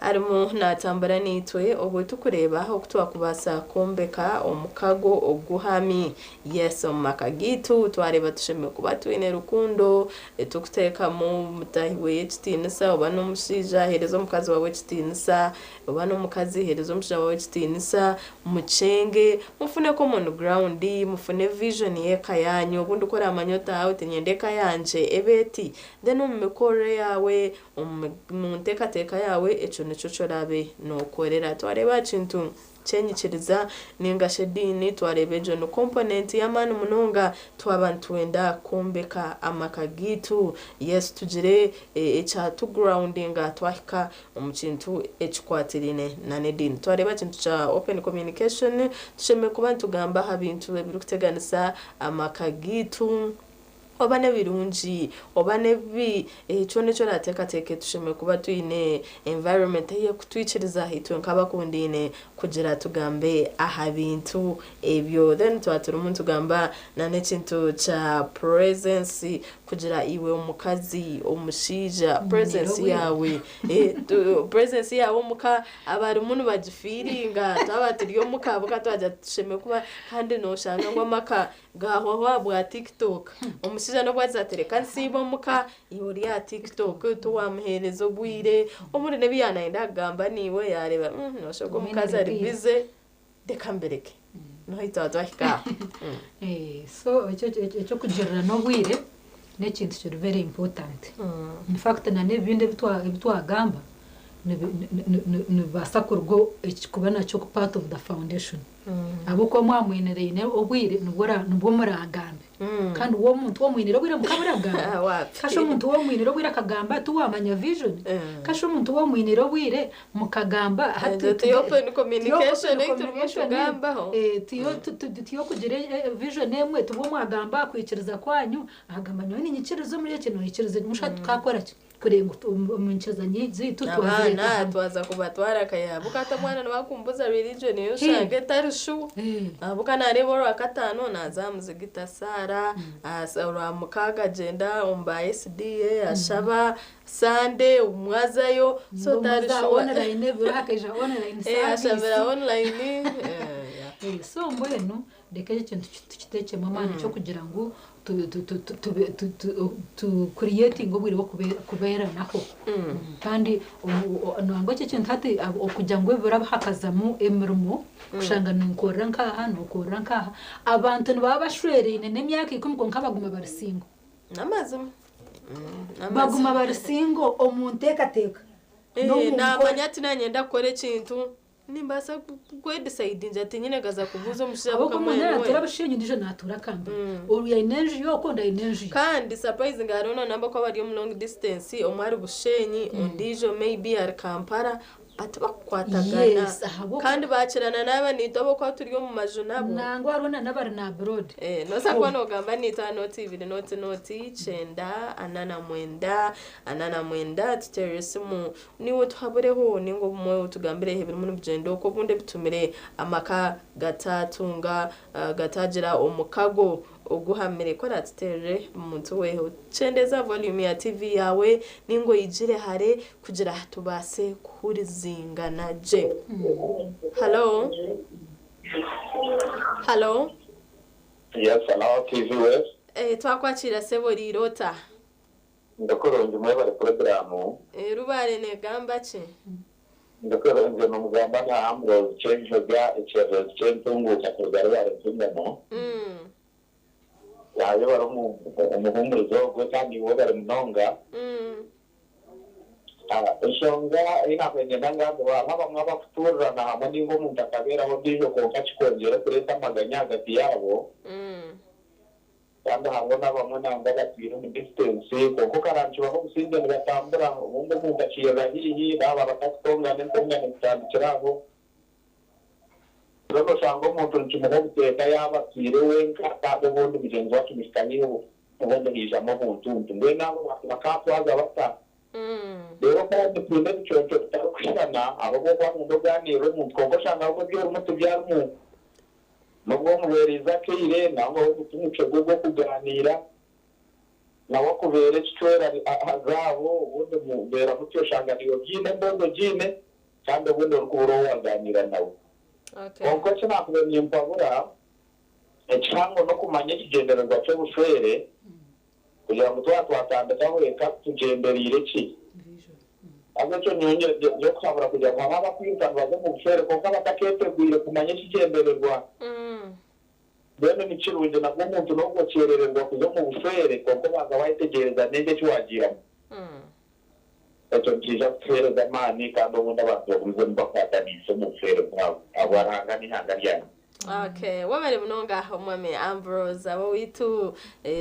arimo natambara nitwe obwo tukureba okutwa kubasa kombeka omukago oguhami yes omakagitu twareba tusheme kuba twine rukundo tukuteka mu mutahiwe ekitinisa oba no mushija herezo mukazi wawe ekitinisa oba no mukazi herezo mushija wawe ekitinisa muchenge mufune ko on ground mufune vision yeka yanyu obundi ukora amanyota aho tenyendeka yanje ebeti then umekore yawe umunteka teka yawe echo nico chorabe no korera twareba kintu chenyikiriza ninga shedini twarebejo no component y'amani munonga twabantu wenda kombeka amakagitu yes tugire echa to groundinga twahika omukintu ekikwatirine na nedini twareba kintu cha open communication tusheme kubantu gamba habintu ebirukuteganisa amakagitu obane birungi obane bi chone cyo rateka teke tusheme kuba tuine environment ye kutwikiriza hitwe nkabakundine kugira tugambe aha bintu ebyo then twatura umuntu gamba na nekintu cha presence kugira iwe omukazi omushija presence yawe presence yawe muka abari umuntu bagifiringa tabatiriyo muka buka twaja tusheme kuba kandi no shanga ngo maka gaho wabwa TikTok omusija no bwazatereka nsibo muka yori ya TikTok to wamherezo bwire omuri ne biyana indagamba niwe yareba no shoko mukazi ari bize dekambereke no hitwa so echo kujira no bwire nekintu kiri very important in fact na nebinde bitwa gamba nibasa kurwo kuba nacyo part of the foundation abo ko mwamwenereye ne obwire nubwo muragambe kandi uwo muntu wo mwinero bwire mukaburaga kasho muntu wo mwinero bwire akagamba tuwamanya vision kasho muntu wo mwinero bwire mukagamba hati open communication turumugambaho tiyo kugire vision nemwe tubo mwagamba kwikiriza kwanyu agamba nyoni nyikirizo muri cyo nyikirizo mushaka twakora kurenga umunchezanyi zitu twazana twaza kubatwara kaya bukata mwana nabakumbuza religion yoshange tarishu bukana rebo rakatano nazamuze gitasara asura mukaga genda umba SDA ashaba Sunday umwazayo so tarishu online birakeja online ashabira online so mbwenu dekeje kintu kiteke mama cyo kugira ngo tu creating ubwire bwo kubera naho kandi nwango cyo kintu hati okugira ngo barabahakazamu emirimo kushanga nkora nkaha nokora nkaha abantu baba bashwereye n'emyaka ikomko nkabaguma barisingo namazimo baguma barisingo omuntu tekateka namanyati nanyenda kore kintu nimbasa kwedecide njati nyine gaza kuvuza umushabo kamwe abo turabashenye ndije natura kamba uruya energy yo konda energy kandi surprising arona namba ko bari mu long distance omwari bushenyi ondijo maybe ar Kampala atabakwatagana kandi bakirana naba nitobo ko turiyo mu majunabo nango arona nabari na abroad no sakwa no gamba nita noti ibiri noti chenda anana mwenda tuteresimu niwo tuhabureho ningo moyo tugambire hebiri mu bigendo ko bunde bitumire amaka gatatunga gatagira omukago uguhamire ko ratiterere umuntu weho cendeza volume ya TV yawe ningo yijire hare kugira tubase kurizingana je hello yes hello TV West twakwakira sebo rirota ndakoronje mu bari programu rubare ne gamba ce ndakoronje mu mugamba na amro change ga icero centungu kakurgara bari tungamo yayo bari umuhumurizo gwe kandi wo bari munonga ishonga inakwenye ngo baba bafuturana hamwe ningo muntu akabera aho ndijo ko kachikongera kureta amaganya hagati yabo kandi habona bamwe nanga batwira mu distance kuko karanci baho gusinze batambura ubundi muntu akiyera hihi baba bakatongana cyandikiraho rero shango umuntu nkimuho guteka yabatwire wenka kandi ubundi bigenzo wacu mishikaniho ubundi hijamo buntu ngwe nabo bakatwaza bata rero kandi twinde bicoco tutarukwirana abo bo bamwe ganiro mu twongo shanga aho byo umutu byarmu nubwo mubereza kire nango umuco gwo kuganira nawo kubere citwera azabo ubundi mubera mutyo shanga niyo byine mbogo jine kandi ubundi urukuro waganira nawe konko cyana kubenya impabura ecyango no kumanya kigendererwa cyo bufere kugira ngo twatandikaho reka tugenderire ki abacho nyonye yo kwabura kugira ngo aba kwirukana baze mu bufere kuko abataketeguye kumanya kigendererwa bene n'ikirunde nabwo umuntu no gucerererwa kuzo mu bufere kuko baza bayitegereza nende cyo wagiramo ecyo kija fere zamani kandi ubundi abantu bavuze mbafatanisha mu bufere bwabo abaranga n'ihanga ryane Okay, wabare munonga umwami Ambrose abo witu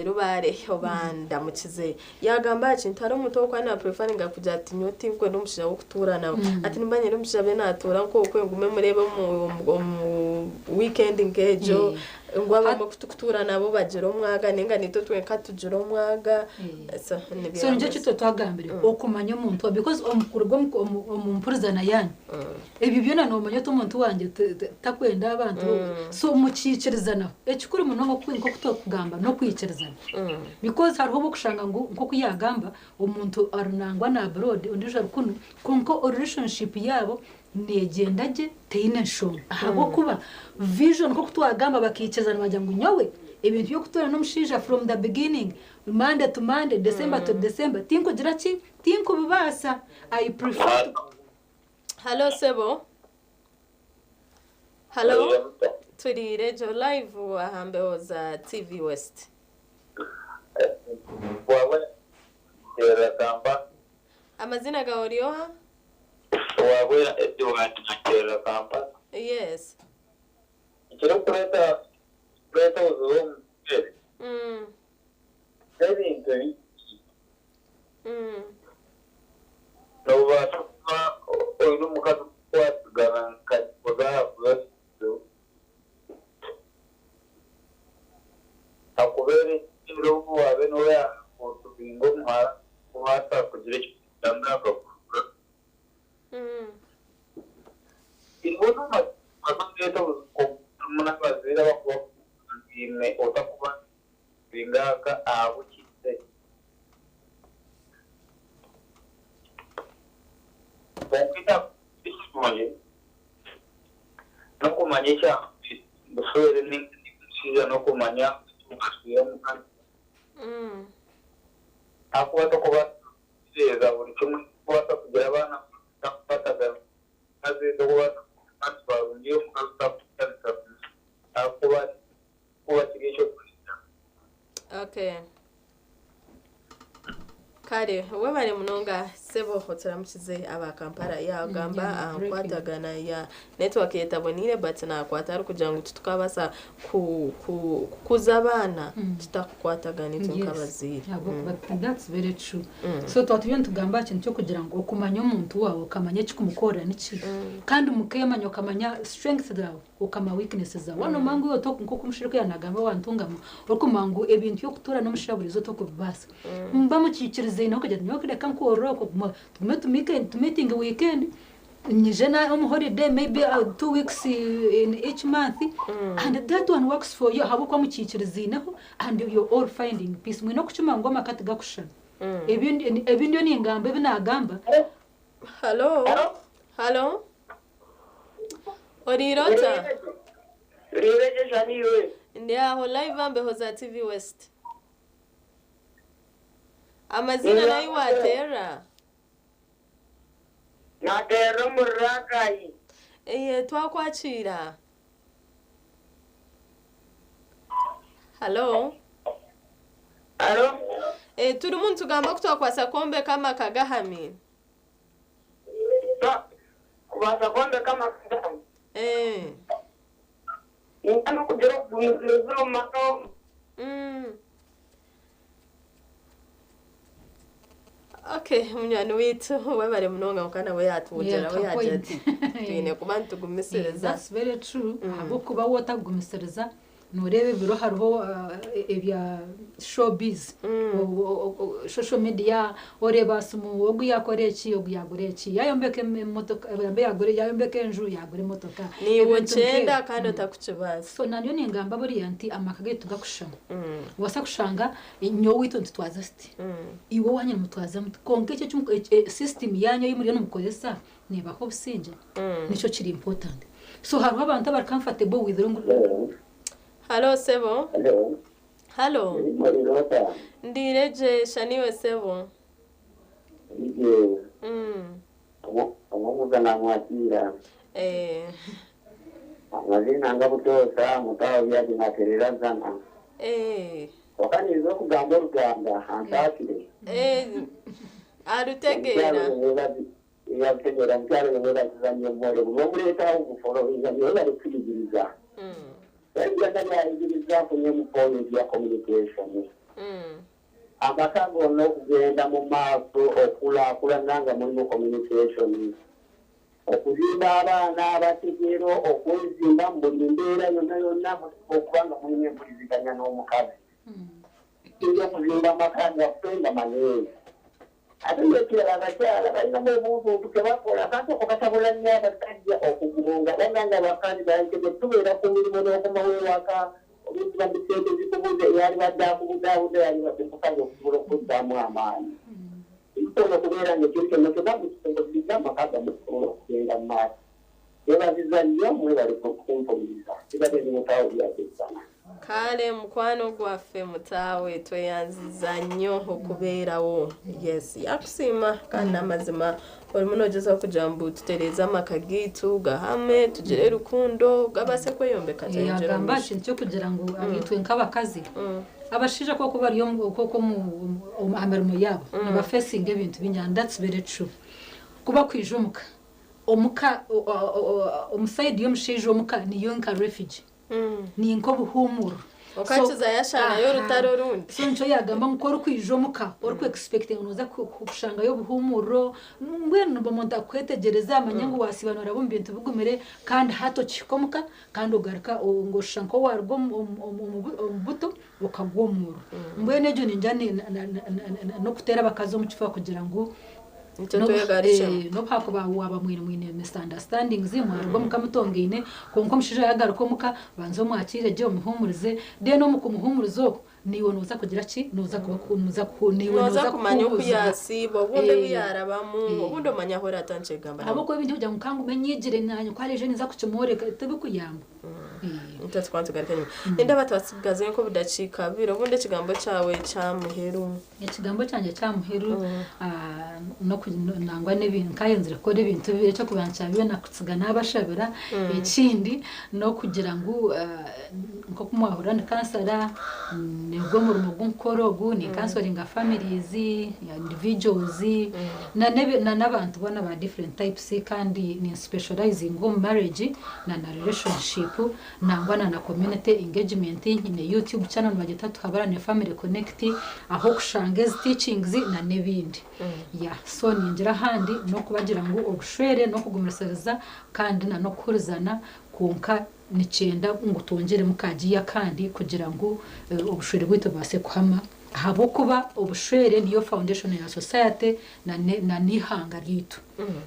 rubare obanda mukize yagamba kintu ari umuto kwa na preferring kujya ati nyoti ngo n'umushija wo kuturana ati nimbanye n'umushija be natura nko kwengume murebe mu weekend ngejo ngwaba mu kutura nabo bagira umwaga ninga nito twenka tugira umwaga so nje cyo twagambire okumanya umuntu because omukurwa omumpuruzana yani ebi byona no manya to umuntu wanje takwenda abantu so mukikirizana ekikuri muno ngo kwinko kutokugamba no kwikirizana because hariho bokushanga ngo nko kuyagamba umuntu arunangwa na abroad undisha rukuno konko relationship yabo negendaje teine show ahabo kuba vision ko kutwagamba bakicezana bajya ngo nyowe ibintu byo kutora no mushija from the beginning Monday to Monday December to December tinko giraki tinko bibasa I prefer Hello Sebo Hello turi radio live ahambe oza TV West wawe era kamba amazina ga orioha wabwera ebyo watinakera Kampala Yes. ikiro kureta uzuwo mbere ebintu nobasha kuba oyo n'omukazi kwatugana nkakikoza akubere irobo wabe noya kutubingo muhara kuhata kugira ekitanda akakura ingono mazongeta muna bazira bakwa ime otakuba bingaka abukitse bakita isimoye no kumanyisha busore ni no kumanya umasiya mukana akwata kuba zeza buri kimwe kwata kugira abana tapataga kaze dowa atwa ngiyo mukazapata akuba kuba kigisho Okay. Kare we bari munonga sebo hotaramukize aba Kampala ya gamba kwatagana ya network yetabonire but na kwatari kugira ngo tutukabasa kuzabana tutakwatagana itukabazira. But that's very true. So twatubyo tugamba kintu cyo kugira ngo ukumanya umuntu wawe ukamanya kikumukora niki kandi umukemanya ukamanya strength zawe ukama weaknesses zawe wano mangu yo toku nko kumushiriko yanagamba wantungamo ukumangu ebintu yo kutura no mushiraburizo to kubasa mba mukikirize ino kujya nyokere kan ko roko meeting weekend njena holiday maybe 2 weeks in each month and that one works for you habo kwa mukikirize ino and you're all finding peace mwino kuchuma ngoma kati gakushana ebinyo ni ngamba binagamba Hello Orirota Ribeje janiwe ndia ho live ambe hoza TV West amazina nayo watera natera murakai twakwachira Hello turi muntu gamba kutwakwasa kombe kama kagahami kubasa kombe kama kagahami Nino kujero kumizizo mato. Okay, munyana witu webare munonga ukana we yatujera we yajati. Twine kubantu gumisereza. That's very true. Abo kuba wota gumisereza nurebe biro hariho ebya showbiz social media oreba sumu oguyakoreki oguyagureki yayombeke motoka yayombeke enju yagure motoka ni wocenda kandi utakukibaza so nanyo ningamba buri yanti amakage tugakushanga wasa kushanga inyo wito ntitwaza sti iwo wanye mutwaza konke cyo system yanyo yimuri no mukozesa neba ko businje nico kiri important so hariho abantu bari comfortable with Hello Sebo. Hello. Ndireje shaniwe Sebo. Amuga na mwatira. Amazina ngabutosa mutaho byadi naterera zana. Wakani izo kugamba Ruganda antakire. Arutegera. Yategera cyane ngo bazanye mbore ngo mureta ubuforo inzanye bari kwigiriza. Yagiriza kunye mu point ya communication. Amakago no kugenda mu maso okula nanga mu communication. Okuzimba abana abategero okuzimba mbulindera yonna okubanga munye mpuliziganya n'omukazi. Iyo kuzimba amakanga kwenda manene. Atende kira abakyala balina mu buntu tukebakola kanto okukatabula nnyo abasajja okugunga banganga bakandi bayitege tubeera ku mirimu n'okumawewaka obintu babiteeke zikubuze yali badde akubudaabude yali batemukazi okusobola okuzzaamu amaanyi ekitono okubeera ngekiri kyonna kyonna mukisongozizza amakaga mukusobola okugenda mu maaso yebaziza nnyo mwebali kumpuliriza kibadde ndi mutaawo byagezana Kale mukwano gwaffe mutawe tweyanziza nnyo okubeerawo yes yakusima kandi amazima olimunogeza okujambu tutereza amakagitu gahame tugire rukundo gabase kweyombeka cyane yagamba kintu cyo kugira ngo abitwe nk'abakazi abashije ko kuba ariyo koko mu amerimo yabo aba facing ibintu binyanda that's very true kuba kwijumuka omuka omuside yomusheje omuka niyo nka refugee ni nko buhumuro okachiza yashana yo rutaro rundi so nco yagamba nkoro kwijomuka or ku expecting unoza kushanga yo buhumuro ngweno bomonda kwetegereza amanyangu wasibanura bo mbintu bugumire kandi hato chikomuka kandi ugaruka ngo shanko warwo omubuto ukagwomuro mbwene ejo ninjane no kutera bakazo mu kifa kugira ngo no pako ba waba mwine misunderstandings imwarwo mukamutongine konko mshije yagaruka muka banzo mwakire je muhumurize de no mukumuhumurizo niwe noza kugira ki noza niwe noza kumanya kuyasibo bunde biyarabamu ubundo manya hora atanchegamba aboko ibindi kujya mukangu menyigire nanyu kwa leje niza kucumore tebikuyamba Ntatwanze garekanye enda batwasigaze ko budacika biro bunde kigambo cawe ca muheru ikigambo cyanjye ca muheru no kunangwa n'ibintu kayenzire ko ibintu cyo kubanca bibe nakutsiga nabashabira ikindi no kugira ngo nko kumwahura ni kansara nibwo mu rumo gunkorogu ni counseling families individuals na n'abantu bona ba different types kandi ni specializing on marriage na relationship nangwana na community engagement nyine YouTube channel bagitatu habarane family connect aho kushangeza teachings na nebindi so ninjira handi no kubagira ngo obushwere no kugumisariza kandi na no kurizana kunka nicenda ngo tongere mukagiya kandi kugira ngo obushwere bwito base kuhama habo kuba obushwere niyo foundation ya society na nihanga ryitu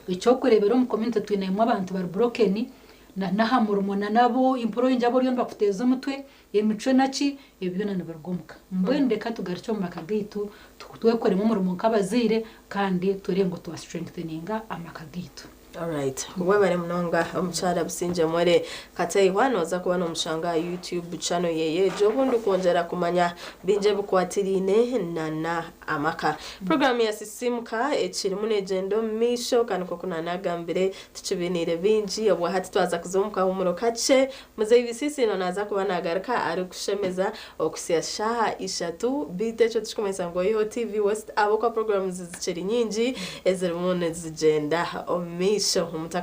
icyo kurebera mu community twinayemo abantu bar broken na nahamurumona nabo imporo injabo ryo mbakuteza umutwe emico naki ebyo nana bargomuka mbwende katugaricyo makagitu twekoremo umurumo kabazire kandi turengo twa strengtheninga amakagitu. Alright, webare mnonga omuchara businje mwere katei wanoza kubana omushanga YouTube channel yeye jobundu konjera kumanya binje bukwatirine na amaka program ya sisimuka ekiri munegendo misho kaniko kunanagambire tuchibinire binji obwa hati twaza kuzomuka humuro kache muze ibisisi no naza kubana agarika ari kushemeza okusyasha ishatu bitecho tukomeza ngo yo TV West aboko programs zikiri nyinji ezerumone zigenda omi so umutaka